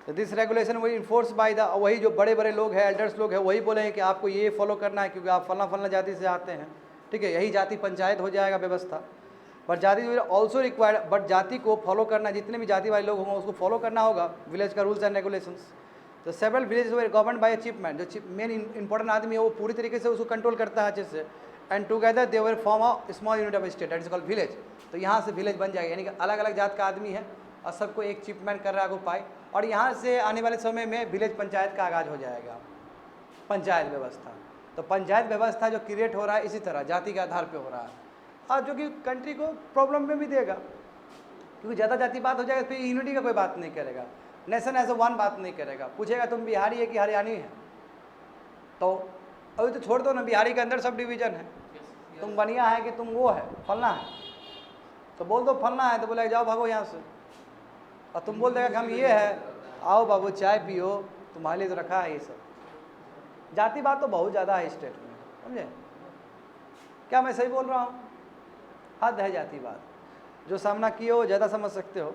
तो दिस रेगुलेशन वही इन्फोर्स बाय द, वही जो बड़े बड़े लोग हैं, एल्डर्स लोग हैं, वही बोलेंगे कि आपको ये फॉलो करना है क्योंकि आप फलना फलना जाति से आते हैं, ठीक है, यही जाति पंचायत हो जाएगा व्यवस्था। बट जाति ऑल्सो रिक्वायर्ड, बट जाति को फॉलो करना, जितने भी जाति वाले लोग होंगे उसको फॉलो करना होगा विलेज का रूल्स एंड रेगुलेशंस। तो several village were government by chief man, जो मेन इंपॉर्टेंट आदमी है वो पूरी तरीके से उसको कंट्रोल करता है अच्छे से। And together they were form a small unit of state that is called village. तो यहाँ से विलेज बन जाएगा, यानी कि अलग अलग जात का आदमी है और सबको एक चीफ मैन कर रहा है पाए। और यहाँ से आने वाले समय में विलेज पंचायत का आगाज हो जाएगा, पंचायत व्यवस्था। तो पंचायत व्यवस्था जो क्रिएट हो रहा है इसी तरह जाति के आधार पे हो रहा है, और जो कि कंट्री को प्रॉब्लम में भी देगा, क्योंकि ज़्यादा जाति बात हो जाएगा फिर यूनिटी का कोई बात नहीं करेगा, नेशन एज ए वन बात नहीं करेगा, पूछेगा तुम बिहारी है कि हरियाणी है। तो अभी तो छोड़ दो ना, बिहारी के अंदर सब डिवीजन है, तुम बनिया है कि तुम वो है फलना है, तो बोल दो फलना है तो बोले जाओ भागो यहाँ से। और तुम बोल देगा कि हम ये है, आओ बाबू चाय पियो, तुम्हारे लिए तो रखा है ये सब। जाति बात तो बहुत ज़्यादा है स्टेट में, समझे? क्या मैं सही बोल रहा हूँ? हद है जाति बात। जो सामना किए हो ज़्यादा समझ सकते हो,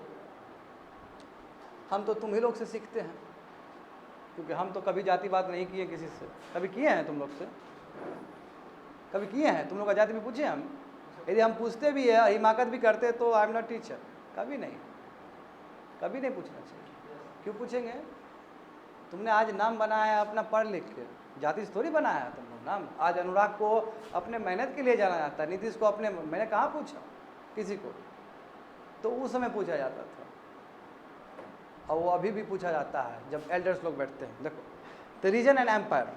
हम तो तुम ही लोग से सीखते हैं, क्योंकि हम तो कभी जाति बात नहीं किए किसी से। कभी किए हैं तुम लोग से? कभी किए हैं? तुम लोग का जाति में पूछे हम? यदि हम पूछते भी है, हिमाकत भी करते तो आई एम नॉट टीचर, कभी नहीं, कभी नहीं पूछना चाहिए। क्यों पूछेंगे? तुमने आज नाम बनाया अपना पढ़ लिख के, जाति से थोड़ी बनाया है तुम लोग नाम। आज अनुराग को अपने मेहनत के लिए जाना जाता है, नीतीश को अपने, मैंने कहाँ पूछा किसी को, तो उस समय पूछा जाता था, और वो अभी भी पूछा जाता है जब एल्डर्स लोग बैठते हैं। देखो, the region and empire,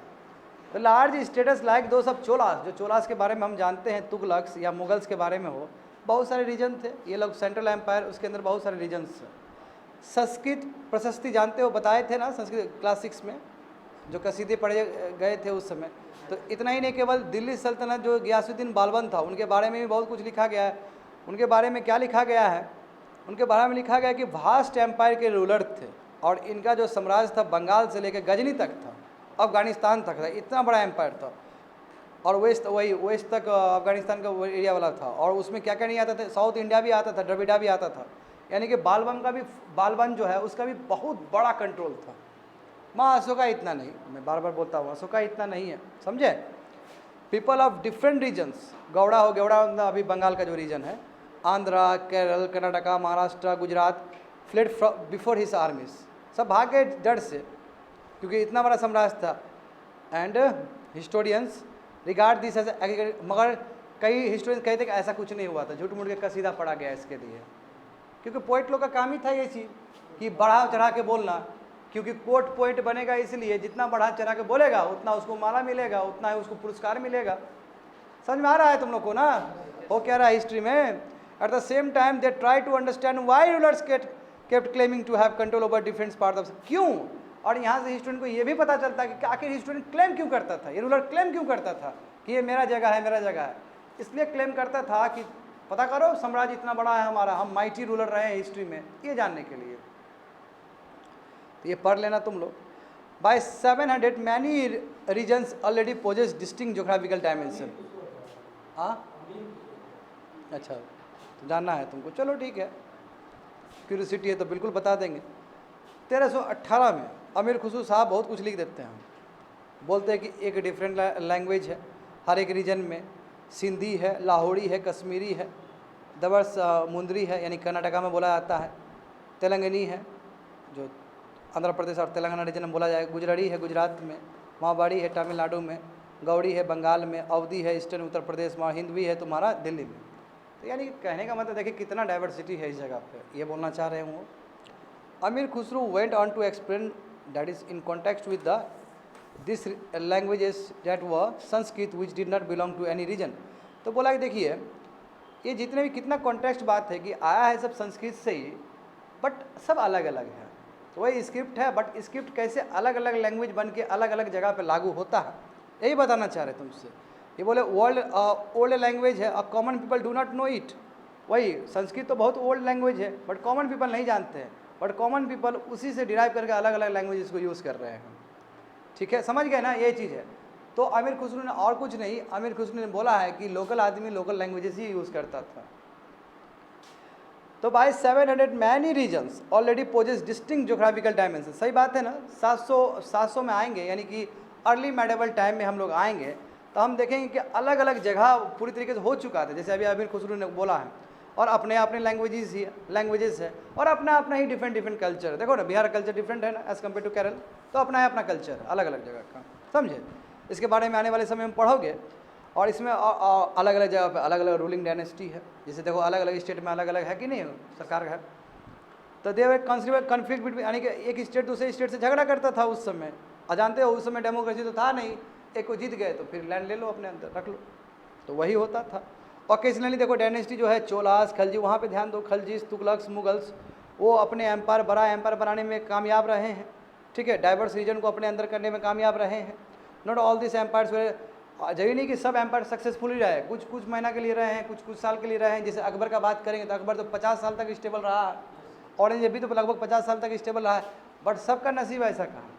the large states like those सब चोलास, जो चोलास के बारे में हम जानते हैं, तुगलक्स या मुगल्स के बारे में हो, बहुत सारे रीजन थे ये लोग, सेंट्रल एम्पायर, उसके अंदर बहुत सारे रीजन्स थे। संस्कृत प्रशस्ति जानते हो, बताए थे ना संस्कृत क्लास 6 में, जो कसीदे पढ़े गए थे उस समय। तो इतना ही नहीं, केवल दिल्ली सल्तनत जो गियासुद्दीन बालबन था, उनके बारे में भी बहुत कुछ लिखा गया है। उनके बारे में क्या लिखा गया है? उनके बारे में लिखा गया कि वास्ट एम्पायर के रूलर थे, और इनका जो साम्राज्य था बंगाल से लेकर गजनी तक था, अफगानिस्तान तक था, इतना बड़ा एम्पायर था, और वेस्ट तक अफगानिस्तान का एरिया वाला था। और उसमें क्या क्या नहीं आता था, साउथ इंडिया भी आता था, द्रविड़ा भी आता था, यानी कि बालबन जो है उसका भी बहुत बड़ा कंट्रोल था। माँ अशोका इतना नहीं, मैं बार बार बोलता हूँ, अशोका इतना नहीं है, समझे? People of different regions, Gauda अभी बंगाल का जो रीजन है, Andhra, Kerala, Karnataka, Maharashtra, Gujarat, fled before his armies, सब भाग गए डर से, क्योंकि इतना बड़ा साम्राज्य था। And historians regard this as, मगर कई हिस्टोरियंस कहते हैं कि ऐसा कुछ नहीं हुआ था, झूठ मूठ के कसीदा पढ़ा गया इसके लिए, क्योंकि पोइट लोग का काम ही था ये चीज़ कि बढ़ा चढ़ा के बोलना, क्योंकि कोट पोइट बनेगा इसलिए जितना बढ़ा चढ़ा के बोलेगा उतना उसको माला मिलेगा, उतना ही उसको पुरस्कार मिलेगा। समझ में आ रहा है तुम लोग को ना? हो क्या रहा है हिस्ट्री में? At the same time they try to understand why rulers kept claiming to have control over different part of, क्यों? और यहाँ से हिस्टोरियन को ये भी पता चलता है कि आखिर हिस्टोरियन क्लेम क्यों करता था, ये रूलर क्लेम क्यों करता था कि ये मेरा जगह है, मेरा जगह है। इसलिए क्लेम करता था कि पता करो साम्राज्य इतना बड़ा है हमारा, हम माइटी रूलर रहे हैं हिस्ट्री में, ये जानने के लिए। तो ये पढ़ लेना तुम लोग। By 700 many regions already possess distinct geographical dimension. हाँ अच्छा, तो जानना है तुमको, चलो ठीक है, क्यूरियोसिटी है तो बिल्कुल बता देंगे। 1318 में अमीर खुसरो साहब बहुत कुछ लिख देते हैं, बोलते हैं कि एक डिफरेंट लैंग्वेज है हर एक रीजन में, सिंधी है, लाहौरी है, कश्मीरी है, दबर्स मुंदरी है यानी कर्नाटका में बोला जाता है, तेलंगानी है जो आंध्र प्रदेश और तेलंगाना रीजन में बोला जाएगा, गुजराती है गुजरात में, मारवाड़ी है तमिलनाडु में, गौड़ी है बंगाल में, अवधी है ईस्टर्न उत्तर प्रदेश में, हिंदवी है तुम्हारा दिल्ली में। तो यानी कहने का मतलब देखिए कितना डाइवर्सिटी है इस जगह पे, ये बोलना चाह रहे हूँ। Amir Khusro went on to explain that is in context with the this languages that was Sanskrit which did not belong to any region. तो बोला कि देखिए ये जितने भी कितना कॉन्टेक्स्ट बात है कि आया है सब संस्कृत से ही, बट सब अलग अलग है। तो वही स्क्रिप्ट है, बट स्क्रिप्ट कैसे अलग अलग लैंग्वेज बन के अलग अलग जगह पे लागू होता है, यही बताना चाह रहे तुमसे। ये बोले वर्ल्ड ओल्ड लैंग्वेज है, common people do not know it. वही संस्कृत तो बहुत ओल्ड लैंग्वेज है बट कॉमन पीपल नहीं जानते हैं, बट कॉमन पीपल उसी से डिराइव करके अलग अलग लैंग्वेजेस को यूज़ कर रहे हैं। ठीक है, समझ गए ना, ये चीज़ है। तो अमीर खुसरो ने और कुछ नहीं, अमीर खुसरो ने बोला है कि लोकल आदमी लोकल लैंग्वेजेस ही यूज़ करता था। तो भाई 700 many regions already possess distinct geographical dimension. सही बात है ना, 700 में आएंगे, यानी कि अर्ली मेडिवल टाइम में हम लोग आएंगे तो हम देखेंगे कि अलग अलग जगह पूरी तरीके से हो चुका था, जैसे अभी अमीर खुसरो ने बोला है, और अपने अपने लैंग्वेजेस है और अपना अपना ही डिफरेंट कल्चर है। देखो ना, बिहार का कल्चर डिफरेंट है ना एज़ कम्पेयर टू केरल, तो अपना है अपना कल्चर है अलग अलग जगह का, समझे। इसके बारे में आने वाले समय में पढ़ोगे, और इसमें अलग अलग जगह पे अलग अलग रूलिंग डायनेस्टी है। जैसे देखो अलग अलग स्टेट में अलग अलग है कि नहीं, सरकार है, तो देव कॉन्फ्लिक्ट बिटवीन, यानी कि एक स्टेट दूसरे स्टेट से झगड़ा करता था उस समय। जानते हो उस समय डेमोक्रेसी तो था नहीं, एक को जीत गए तो फिर लैंड ले लो अपने अंदर रख लो, तो वही होता था। ओकेजनली देखो डायनेस्टी जो है चोलास, खलजी, वहाँ पे ध्यान दो, खलजीस, तुगलक्स, मुगल्स, वो अपने एम्पायर, बड़ा एम्पायर बनाने में कामयाब रहे हैं। ठीक है, डाइवर्स रीजन को अपने अंदर करने में कामयाब रहे हैं। नॉट ऑल दिस एम्पायर्स जरूरी नहीं कि सब एम्पायर सक्सेसफुल ही रहे, कुछ कुछ महीना के लिए रहे हैं, कुछ कुछ साल के लिए रहे हैं। जैसे अकबर का बात करेंगे तो अकबर तो 50 साल तक स्टेबल रहा, औरंगजेब भी तो लगभग 50 साल तक स्टेबल रहा है, बट सबका नसीब ऐसा कहा।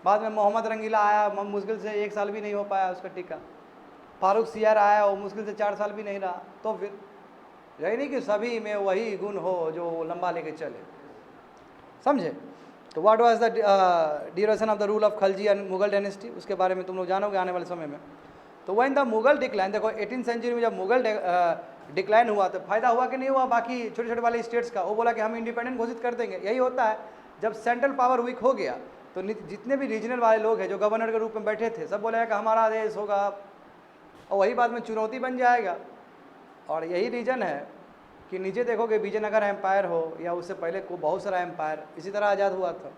बाद में मोहम्मद रंगीला आया, मुश्किल से 1 साल भी नहीं हो पाया उसका टिका। फारूक सियार आया, वो मुश्किल से 4 साल भी नहीं रहा। तो फिर यही नहीं कि सभी में वही गुण हो जो लंबा लेके चले, समझे। तो what was the duration of the rule of Khalji and Mughal dynasty, उसके बारे में तुम लोग जानोगे आने वाले समय में। तो व्हेन द मुगल डिक्लाइन, देखो 18वीं सेंचुरी में जब मुगल डिक्लाइन हुआ तो फायदा हुआ कि नहीं हुआ बाकी छोटे छोटे वाले स्टेट्स का। वो बोला कि हम इंडिपेंडेंट घोषित कर देंगे। यही होता है जब सेंट्रल पावर वीक हो गया तो जितने भी रीजनल वाले लोग हैं जो गवर्नर के रूप में बैठे थे, सब बोले कि हमारा देश होगा, और वही बाद में चुनौती बन जाएगा। और यही रीज़न है कि नीचे देखोगे विजयनगर एम्पायर हो या उससे पहले को बहुत सारा एम्पायर इसी तरह आज़ाद हुआ था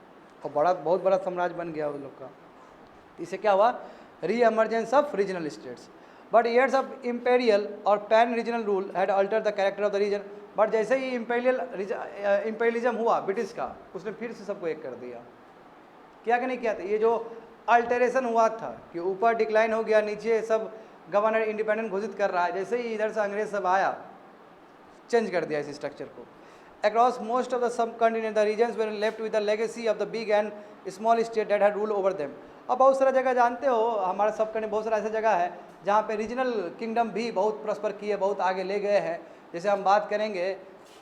और बहुत बड़ा साम्राज्य बन गया उन लोग का। इससे क्या हुआ, reemergence of regional states. But years of imperial और pan regional rule had alter the character of the region. But जैसे ही इम्पेरियलिज्म हुआ ब्रिटिश का, उसने फिर से सबको एक कर दिया। क्या कि नहीं किया था, ये जो अल्टरेशन हुआ था कि ऊपर डिक्लाइन हो गया, नीचे सब गवर्नर इंडिपेंडेंट घोषित कर रहा है, जैसे ही इधर से अंग्रेज सब आया चेंज कर दिया इस स्ट्रक्चर को। Across most of the subcontinent the regions were left with the legacy of the big and small state that had rule over them. अब बहुत सारा जगह जानते हो हमारे सब कंटिनेंट बहुत सारा ऐसा जगह है जहाँ पे रीजनल किंगडम भी बहुत प्रॉस्पर किए, बहुत आगे ले गए हैं। जैसे हम बात करेंगे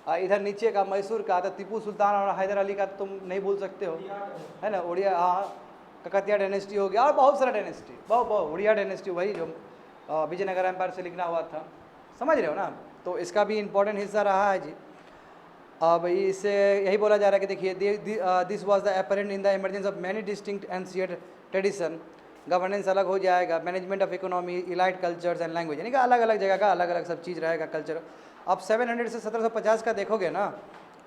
इधर नीचे का मैसूर का, तो टीपू सुल्तान और हैदर अली का तुम नहीं भूल सकते हो, है ना। उड़िया, हाँ, ककतिया डायनेस्टी हो गया और बहुत सारा डायनेस्टी, बहुत उड़िया डायनेस्टी वही जो विजयनगर एम्पायर से लिखना हुआ था, समझ रहे हो ना। तो इसका भी इम्पोर्टेंट हिस्सा रहा है जी। अब इससे यही बोला जा रहा है कि देखिए this was the apparent in the emergence of many distinct ancient tradition. Governance अलग हो जाएगा, management of economy, elite cultures and language, यानी कि अलग अलग जगह का अलग अलग सब चीज़ रहेगा कल्चर। अब 700 से 1750 का देखोगे ना,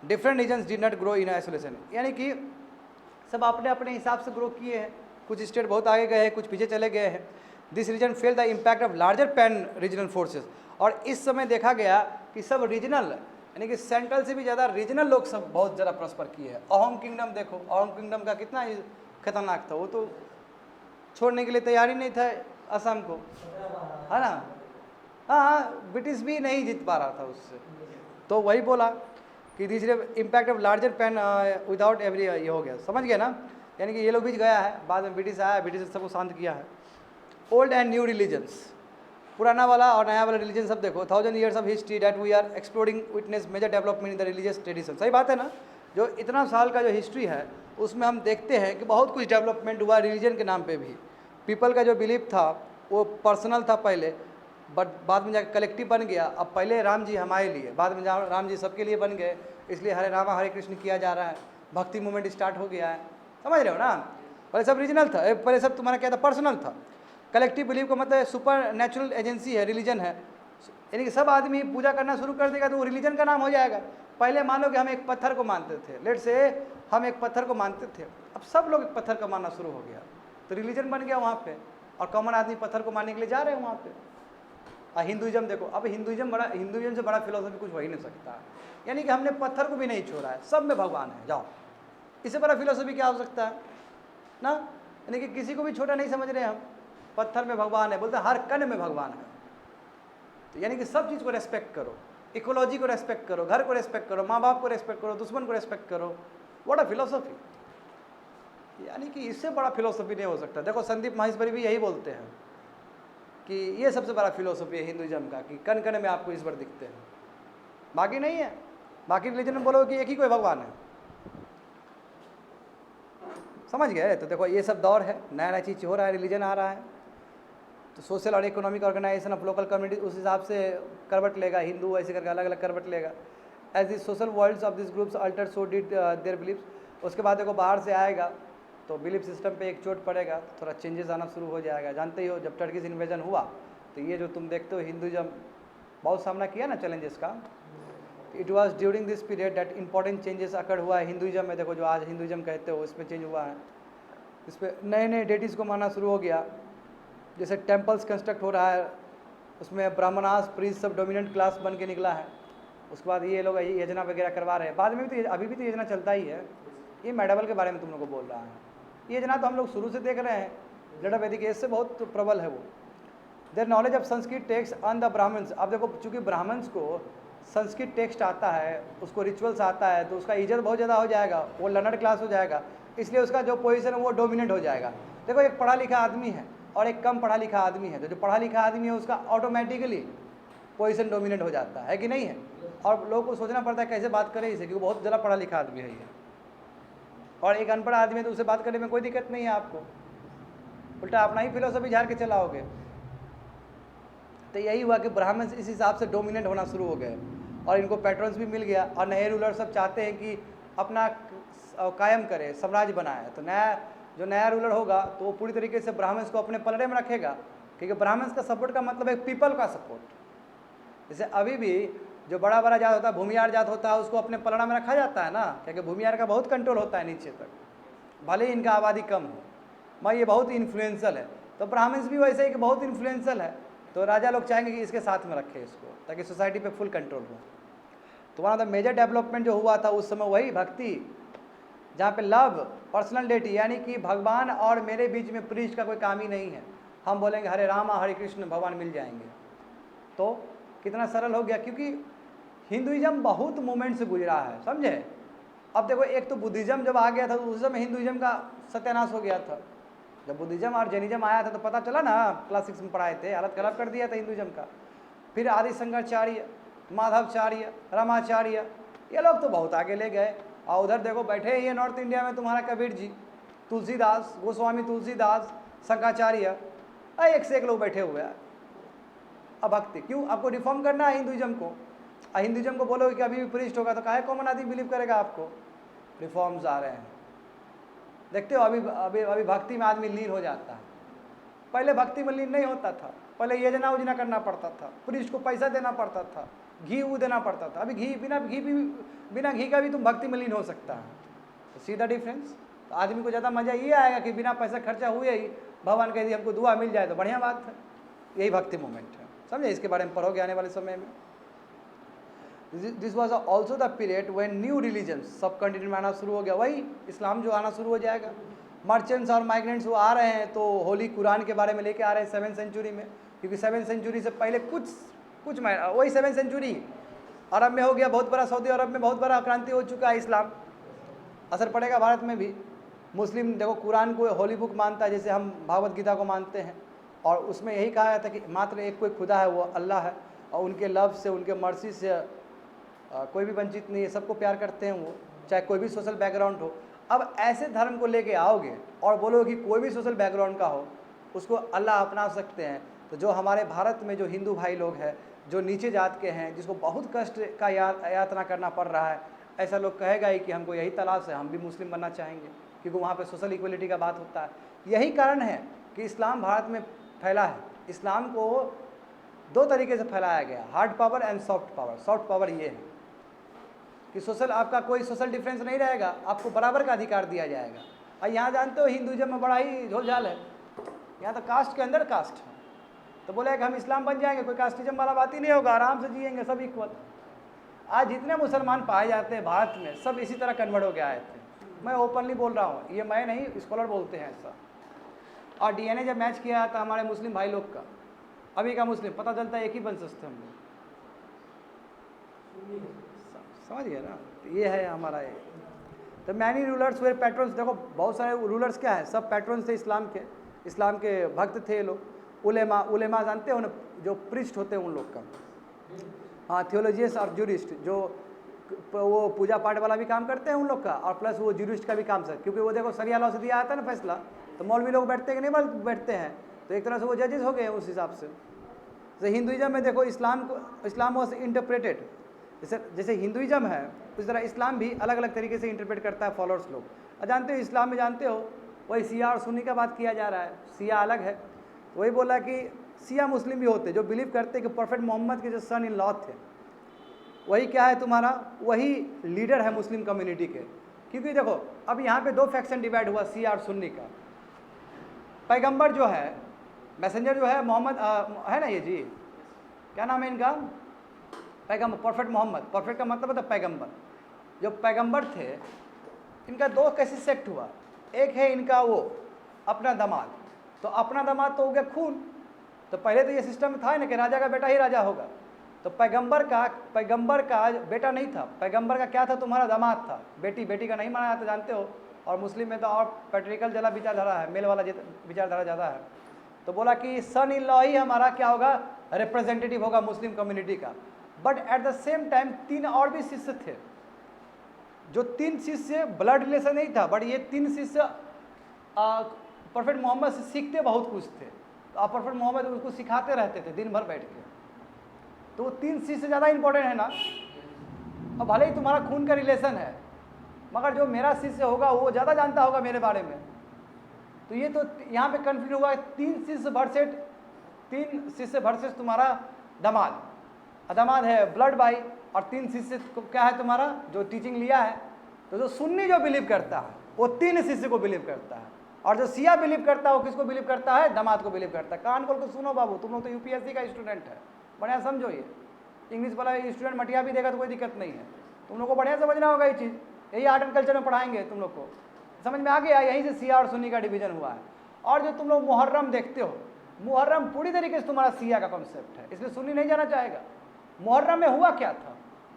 different regions did not grow in isolation, यानी कि सब अपने अपने हिसाब से ग्रो किए हैं। कुछ स्टेट बहुत आगे गए हैं, कुछ पीछे चले गए हैं। This region felt the impact of larger pan regional forces. और इस समय देखा गया कि सब रीजनल, यानी कि सेंट्रल से भी ज़्यादा रीजनल लोग सब बहुत ज़्यादा प्रॉस्पर किए हैं। अहोम किंगडम देखो, अहोम किंगडम का कितना खतरनाक था, वो तो छोड़ने के लिए तैयार ही नहीं था असम को, है ना। हाँ, ब्रिटिश भी नहीं जीत पा रहा था उससे। तो वही बोला कि this impact of larger pan without every, ये हो गया, समझ गए ना। यानी कि ये लोग बीच गया है, बाद में ब्रिटिश आया, ब्रिटिश ने सबको शांत किया है। ओल्ड एंड न्यू रिलीजन्स, पुराना वाला और नया वाला रिलीजन सब देखो। 1000 years of history that we are exploring witness major development in the religious tradition. सही बात है ना, जो इतना साल का जो हिस्ट्री है उसमें हम देखते हैं कि बहुत कुछ डेवलपमेंट हुआ रिलीजन के नाम पे भी। पीपल का जो बिलीफ था वो पर्सनल था पहले, बट बाद में जाकर कलेक्टिव बन गया। अब पहले राम जी हमारे लिए, बाद में राम जी सबके लिए बन गए, इसलिए हरे रामा हरे कृष्ण किया जा रहा है, भक्ति मूवमेंट स्टार्ट हो गया है, समझ रहे हो ना। पहले सब रीजनल था, पहले सब तुम्हारा क्या था, पर्सनल था। कलेक्टिव बिलीव का मतलब सुपर नेचुरल एजेंसी है, रिलीजन है, यानी कि सब आदमी पूजा करना शुरू कर देगा तो वो रिलीजन का नाम हो जाएगा। पहले मान लो कि हम एक पत्थर को मानते थे, लेट से हम एक पत्थर को मानते थे, अब सब लोग एक पत्थर को मानना शुरू हो गया तो रिलीजन बन गया वहाँ पे, और कॉमन आदमी पत्थर को मानने के लिए जा रहे हैं वहाँ पे। और हिंदुइज्म देखो, अब हिंदुइज्म से बड़ा फिलोसफी कुछ हो ही नहीं सकता है, यानी कि हमने पत्थर को भी नहीं छोड़ा है, सब में भगवान है, जाओ, इससे बड़ा फिलोसफी क्या हो सकता है ना। यानी कि किसी को भी छोटा नहीं समझ रहे हम, पत्थर में भगवान है, बोलते हैं हर कण में भगवान है। तो यानी कि सब चीज़ को रेस्पेक्ट करो, इकोलॉजी को रेस्पेक्ट करो, घर को रेस्पेक्ट करो, माँ बाप को रेस्पेक्ट करो, दुश्मन को रेस्पेक्ट करो। व्हाट अ फिलोसफी, यानी कि इससे बड़ा फिलोसफी नहीं हो सकता। देखो संदीप माहेश्वरी भी यही बोलते हैं कि ये सबसे बड़ा फिलोसफी है हिंदुइज्म का, कि कण कण में आपको ईश्वर दिखते हैं, बाकी नहीं है। बाकी रिलीजन में बोलो कि एक ही कोई भगवान है, समझ गए। तो देखो ये सब दौर है, नया नया चीज़ हो रहा है, रिलीजन आ रहा है, तो सोशल और economic organization of local community उस हिसाब से करवट लेगा। हिंदू ऐसे करके अलग अलग करवट लेगा। As the social worlds of this groups alter so did their beliefs. उसके बाद देखो बाहर से आएगा तो बिलीफ सिस्टम पे एक चोट पड़ेगा, थोड़ा चेंजेस आना शुरू हो जाएगा। जानते ही हो जब टर्किश इन्वेजन हुआ तो ये जो तुम देखते हो हिंदुइज्म बहुत सामना किया ना चैलेंजेस का। It was during this period that important changes अकर हुआ है हिंदुइज्म में। देखो जो आज हिंदुइज्म कहते हो इसमें चेंज हुआ है, इस पर नए नए डेटीज़ को मानना शुरू हो गया। जैसे टेम्पल्स कंस्ट्रक्ट हो रहा है, उसमें ब्राह्मणास प्रीस्ट सब डोमिनेंट क्लास बन के निकला है। उसके बाद ये लोग यजना वगैरह करवा रहे हैं, बाद में भी तो अभी भी तो योजना चलता ही है। ये मेडावल के बारे में तुम लोग को बोल रहा है, ये योजना तो हम लोग शुरू से देख रहे हैं, जड़ा वैदिक एज से बहुत प्रबल है वो। Their knowledge of Sanskrit text on the Brahmans. अब देखो चूँकि ब्राह्मण्स को संस्कृत टेक्स्ट आता है, उसको रिचुअल्स आता है, तो उसका इज्जत बहुत ज़्यादा हो जाएगा, वो लर्नड क्लास हो जाएगा, इसलिए उसका जो पोजीशन है वो डोमिनेंट हो जाएगा। देखो एक पढ़ा लिखा आदमी है और एक कम पढ़ा लिखा आदमी है, तो जो पढ़ा लिखा आदमी है उसका ऑटोमेटिकली पोजीशन डोमिनेंट हो जाता है कि नहीं है। और लोगों को सोचना पड़ता है कैसे बात करें इसे, क्योंकि बहुत ज़्यादा पढ़ा लिखा आदमी है ये, और एक अनपढ़ आदमी है तो उससे बात करने में कोई दिक्कत नहीं है आपको, उल्टा अपना ही फिलोसफी झाड़ के चलाओगे। तो यही हुआ कि ब्राह्मण इस हिसाब से डोमिनेंट होना शुरू हो गए और इनको पैटर्न्स भी मिल गया। और नए रूलर सब चाहते हैं कि अपना कायम करे, साम्राज्य बनाए। तो नया रूलर होगा तो वो पूरी तरीके से ब्राह्मण्स को अपने पलड़े में रखेगा, क्योंकि ब्राह्मण्स का सपोर्ट का मतलब है पीपल का सपोर्ट। जैसे अभी भी जो बड़ा बड़ा जात होता है, भूमियार जात होता है, उसको अपने पलड़ा में रखा जाता है ना, क्योंकि भूमियार का बहुत कंट्रोल होता है नीचे तक, भले ही इनका आबादी कम हो, मगर ये बहुत इन्फ्लुएंशियल है। तो ब्राह्मण्स भी वैसे ही कि बहुत इन्फ्लुएंशियल है, तो राजा लोग चाहेंगे कि इसके साथ में रखे इसको, ताकि सोसाइटी पे फुल कंट्रोल हो। तो one of the major development जो हुआ था उस समय वही भक्ति, जहाँ पे लव, पर्सनल डेटी, यानी कि भगवान और मेरे बीच में प्रीस्ट का कोई काम ही नहीं है। हम बोलेंगे हरे रामा हरे कृष्ण, भगवान मिल जाएंगे। तो कितना सरल हो गया, क्योंकि हिंदुइज्म बहुत मूवमेंट से गुजरा है, समझे। अब देखो एक तो बुद्धिज्म जब आ गया था तो उस समय हिंदुइज्म का सत्यानाश हो गया था। जब बुद्धिज्म और जैनिज्म आया था तो पता चला ना, क्लास 6 में पढ़ाए थे, हालत खराब कर दिया था हिंदुइज्म का। फिर आदि शंकराचार्य, माधवाचार्य, रामाचार्य, ये लोग तो बहुत आगे ले गए। और उधर देखो बैठे ही है नॉर्थ इंडिया में तुम्हारा कबीर जी, तुलसीदास, गोस्वामी तुलसीदास, शंकराचार्य, एक से एक लोग बैठे हुए हैं। अब भक्ति क्यों, आपको रिफॉर्म करना है हिंदुइज्म को, हिंदुइज्म को बोलोगे कि अभी भी प्रीस्ट होगा तो काहे कॉमन आदमी बिलीव करेगा आपको। रिफॉर्म्स आ रहे हैं, देखते हो अभी अभी अभी भक्ति में आदमी लीन हो जाता है। पहले भक्ति में लीन नहीं होता था, पहले योजना उजना करना पड़ता था, प्रीस्ट को पैसा देना पड़ता था, घी वो देना पड़ता था। अभी बिना घी का भी तुम भक्ति में लीन हो सकता है। तो सी द डिफरेंस। तो आदमी को ज़्यादा मज़ा ये आएगा कि बिना पैसा खर्चा हुए ही भगवान कह दी हमको दुआ मिल जाए तो बढ़िया बात है। यही भक्ति मूवमेंट है, समझे। इसके बारे में पढ़ोगे आने वाले समय में। This was also the period when new religion सब कंटिन्यू में आना शुरू हो गया, वही इस्लाम जो आना शुरू हो जाएगा। मर्चेंट्स और माइग्रेंट्स वो आ रहे हैं, तो होली कुरान के बारे में लेके आ रहे हैं 7th सेंचुरी में, क्योंकि 7th सेंचुरी से पहले कुछ वही 7th सेंचुरी अरब में हो गया बहुत बड़ा, सऊदी अरब में बहुत बड़ा क्रांति हो चुका है। इस्लाम असर पड़ेगा भारत में भी। मुस्लिम देखो कुरान को होली बुक मानता है, जैसे हम भागवत गीता को मानते हैं, और उसमें यही कहा गया था कि मात्र एक कोई खुदा है, वो अल्लाह है, और उनके लव से, उनके मर्सी से कोई भी वंचित नहीं है, सबको प्यार करते हैं वो, चाहे कोई भी सोशल बैकग्राउंड हो। अब ऐसे धर्म को लेके आओगे और बोलोगे कि कोई भी सोशल बैकग्राउंड का हो उसको अल्लाह अपना सकते हैं, तो जो हमारे भारत में जो हिंदू भाई लोग हैं, जो नीचे जात के हैं, जिसको बहुत कष्ट का यातना करना पड़ रहा है, ऐसा लोग कहेगा ही कि हमको यही तलाश है, हम भी मुस्लिम बनना चाहेंगे, क्योंकि वहाँ पे सोशल इक्वलिटी का बात होता है। यही कारण है कि इस्लाम भारत में फैला है। इस्लाम को 2 तरीके से फैलाया गया, hard power and soft power. Soft power ये है कि सोशल, आपका कोई सोशल डिफरेंस नहीं रहेगा, आपको बराबर का अधिकार दिया जाएगा। और यहाँ जानते हो हिंदुइज्म में बड़ा ही झोलझाल है, यहाँ तो कास्ट के अंदर कास्ट है, तो बोले कि हम इस्लाम बन जाएंगे, कोई कास्टिज्म वाला बात ही नहीं होगा, आराम से जिएंगे सब इक्वल। आज जितने मुसलमान पाए जाते हैं भारत में, सब इसी तरह कन्वर्ट हो के आए थे। मैं ओपनली बोल रहा हूँ, ये मैं नहीं, स्कॉलर बोलते हैं ऐसा। और DNA जब मैच किया था हमारे मुस्लिम भाई लोग का, अभी का मुस्लिम पता चलता है एक ही वंशज थे हम लोग। समझ गए ना, तो ये है हमारा ये। तो मैनी रूलर्स वेर पैट्रन्स, देखो बहुत सारे रूलर्स क्या है, सब पैट्रन्स थे इस्लाम के भक्त थे ये लोग। उलेमा जानते हो ना, जो प्रिस्ट होते हैं उन लोग का, हाँ थियोलॉजियंस और जूरिस्ट, जो वो पूजा पाठ वाला भी काम करते हैं उन लोग का, और प्लस वो जूरिस्ट का भी काम सर, क्योंकि वो देखो सरिया लॉ से दिया आता है ना फैसला, तो मौलवी लोग बैठते हैं कि नहीं बैठते हैं, तो एक तरह से वो जजेस हो गए उस हिसाब से। जैसे हिंदुइज्म में देखो इस्लाम वॉज इंटरप्रेटेड, जैसे हिंदुइज्म है उस तरह इस्लाम भी अलग अलग तरीके से इंटरप्रेट करता है फॉलोअर्स लोग। और जानते हो इस्लाम में जानते हो वही शिया और सुन्नी का बात किया जा रहा है, शिया अलग है, तो वही बोला कि शिया मुस्लिम भी होते जो बिलीव करते कि प्रॉफेट मोहम्मद के जो सन इन लॉ थे वही क्या है तुम्हारा, वही लीडर है मुस्लिम कम्युनिटी के। क्योंकि देखो अब यहाँ पे दो फैक्शन डिवाइड हुआ शिया और सुन्नी का। पैगंबर जो है, मैसेंजर जो है मोहम्मद है ना, ये जी क्या नाम है इनका, पैगंबर, प्रॉफेट मोहम्मद, प्रॉफेट का मतलब होता है पैगंबर। जो पैगंबर थे इनका दो कैसे सेक्ट हुआ, एक है इनका वो अपना दामाद, तो अपना दामाद तो हो गया खून, तो पहले तो ये सिस्टम था ही ना कि राजा का बेटा ही राजा होगा, तो पैगंबर का बेटा नहीं था, पैगंबर का क्या था, तुम्हारा दामाद था, बेटी का नहीं माना जाता जानते हो। और मुस्लिम में तो और पैट्रिकल जला विचारधारा है, मेल वाला विचारधारा ज़्यादा है, तो बोला कि सन इन लॉ ही हमारा क्या होगा, रिप्रेजेंटेटिव होगा मुस्लिम कम्युनिटी का। But at the same time 3 और भी शिष्य थे, जो 3 शिष्य ब्लड रिलेशन नहीं था, बट ये 3 शिष्य प्रॉफेट मोहम्मद से सीखते बहुत कुछ थे, तो प्रॉफेट मोहम्मद उसको सिखाते रहते थे दिन भर बैठ के, तो वो 3 शिष्य ज़्यादा इंपॉर्टेंट है ना। अब भले ही तुम्हारा खून का रिलेशन है, मगर जो मेरा शिष्य होगा वो ज़्यादा जानता होगा मेरे बारे में, तो ये तो यहाँ पे कन्फ्यूज हुआ, 3 शिष्य वर्सेस तुम्हारा दामाद है ब्लड भाई, और 3 शिष्य को क्या है तुम्हारा जो टीचिंग लिया है। तो जो सुन्नी जो बिलीव करता है वो 3 शिष्य को बिलीव करता है, और जो शिया बिलीव करता है वो किसको बिलीव करता है, दामाद को बिलीव करता है। कान खोल के सुनो बाबू, तुम लोग तो यूपीएससी का स्टूडेंट है, बढ़िया समझो। ये इंग्लिश वाला स्टूडेंट मटिया भी देगा तो कोई दिक्कत नहीं है, तुम लोग को बढ़िया समझना होगा ये चीज़, यही आर्ट एंड कल्चर में पढ़ाएंगे तुम लोग को, समझ में आ गया, यहीं से शिया और सुन्नी का डिवीजन हुआ है। और जो तुम लोग मुहर्रम देखते हो, मुहर्रम पूरी तरीके से तुम्हारा शिया का कॉन्सेप्ट है, इसलिए सुन्नी नहीं जाना चाहेगा। मुहर्रम में हुआ क्या था,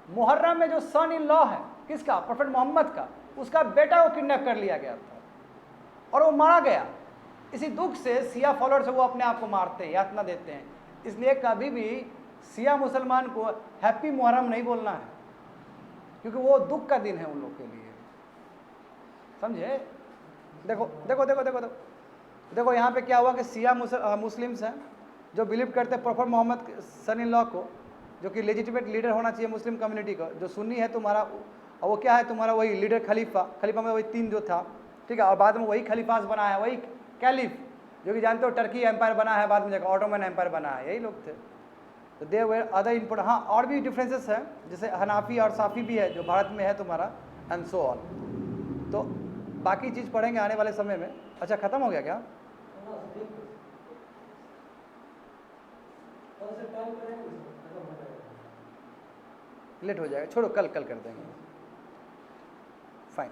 मुहर्रम में जो सन इन लॉ है किसका, प्रॉफेट मोहम्मद का, उसका बेटा को किडनैप कर लिया गया था और वो मारा गया। इसी दुख से शिया फॉलोअर्स वो अपने आप को मारते हैं, यातना देते हैं। इसलिए कभी भी शिया मुसलमान को हैप्पी मुहर्रम नहीं बोलना है, क्योंकि वो दुख का दिन है उन लोग के लिए, समझे। देखो देखो देखो देखो देखो देखो यहाँ पे क्या हुआ कि शिया मुस्लिम्स हैं जो बिलीव करते हैं prophet Muhammad son in law को, जो कि लेजिटिमेट लीडर होना चाहिए मुस्लिम कम्युनिटी का। जो सुन्नी है तुम्हारा, और वो क्या है तुम्हारा, वही लीडर खलीफा में वही 3 जो था, ठीक है, और बाद में वही खलीफास बना है, वही कैलिफ, जो कि जानते हो टर्की एम्पायर बना है, बाद में जाकर ऑटोमन एम्पायर बना है, यही लोग थे। तो दे वेर अदर इम्पोर्टेंट, हाँ और भी डिफरेंसेस हैं, जैसे हनाफी और साफ़ी भी है जो भारत में है तुम्हारा, एंड सो ऑन। तो बाकी चीज़ पढ़ेंगे आने वाले समय में। अच्छा ख़त्म हो गया क्या, लेट हो जाएगा, छोड़ो कल कर देंगे, फाइन।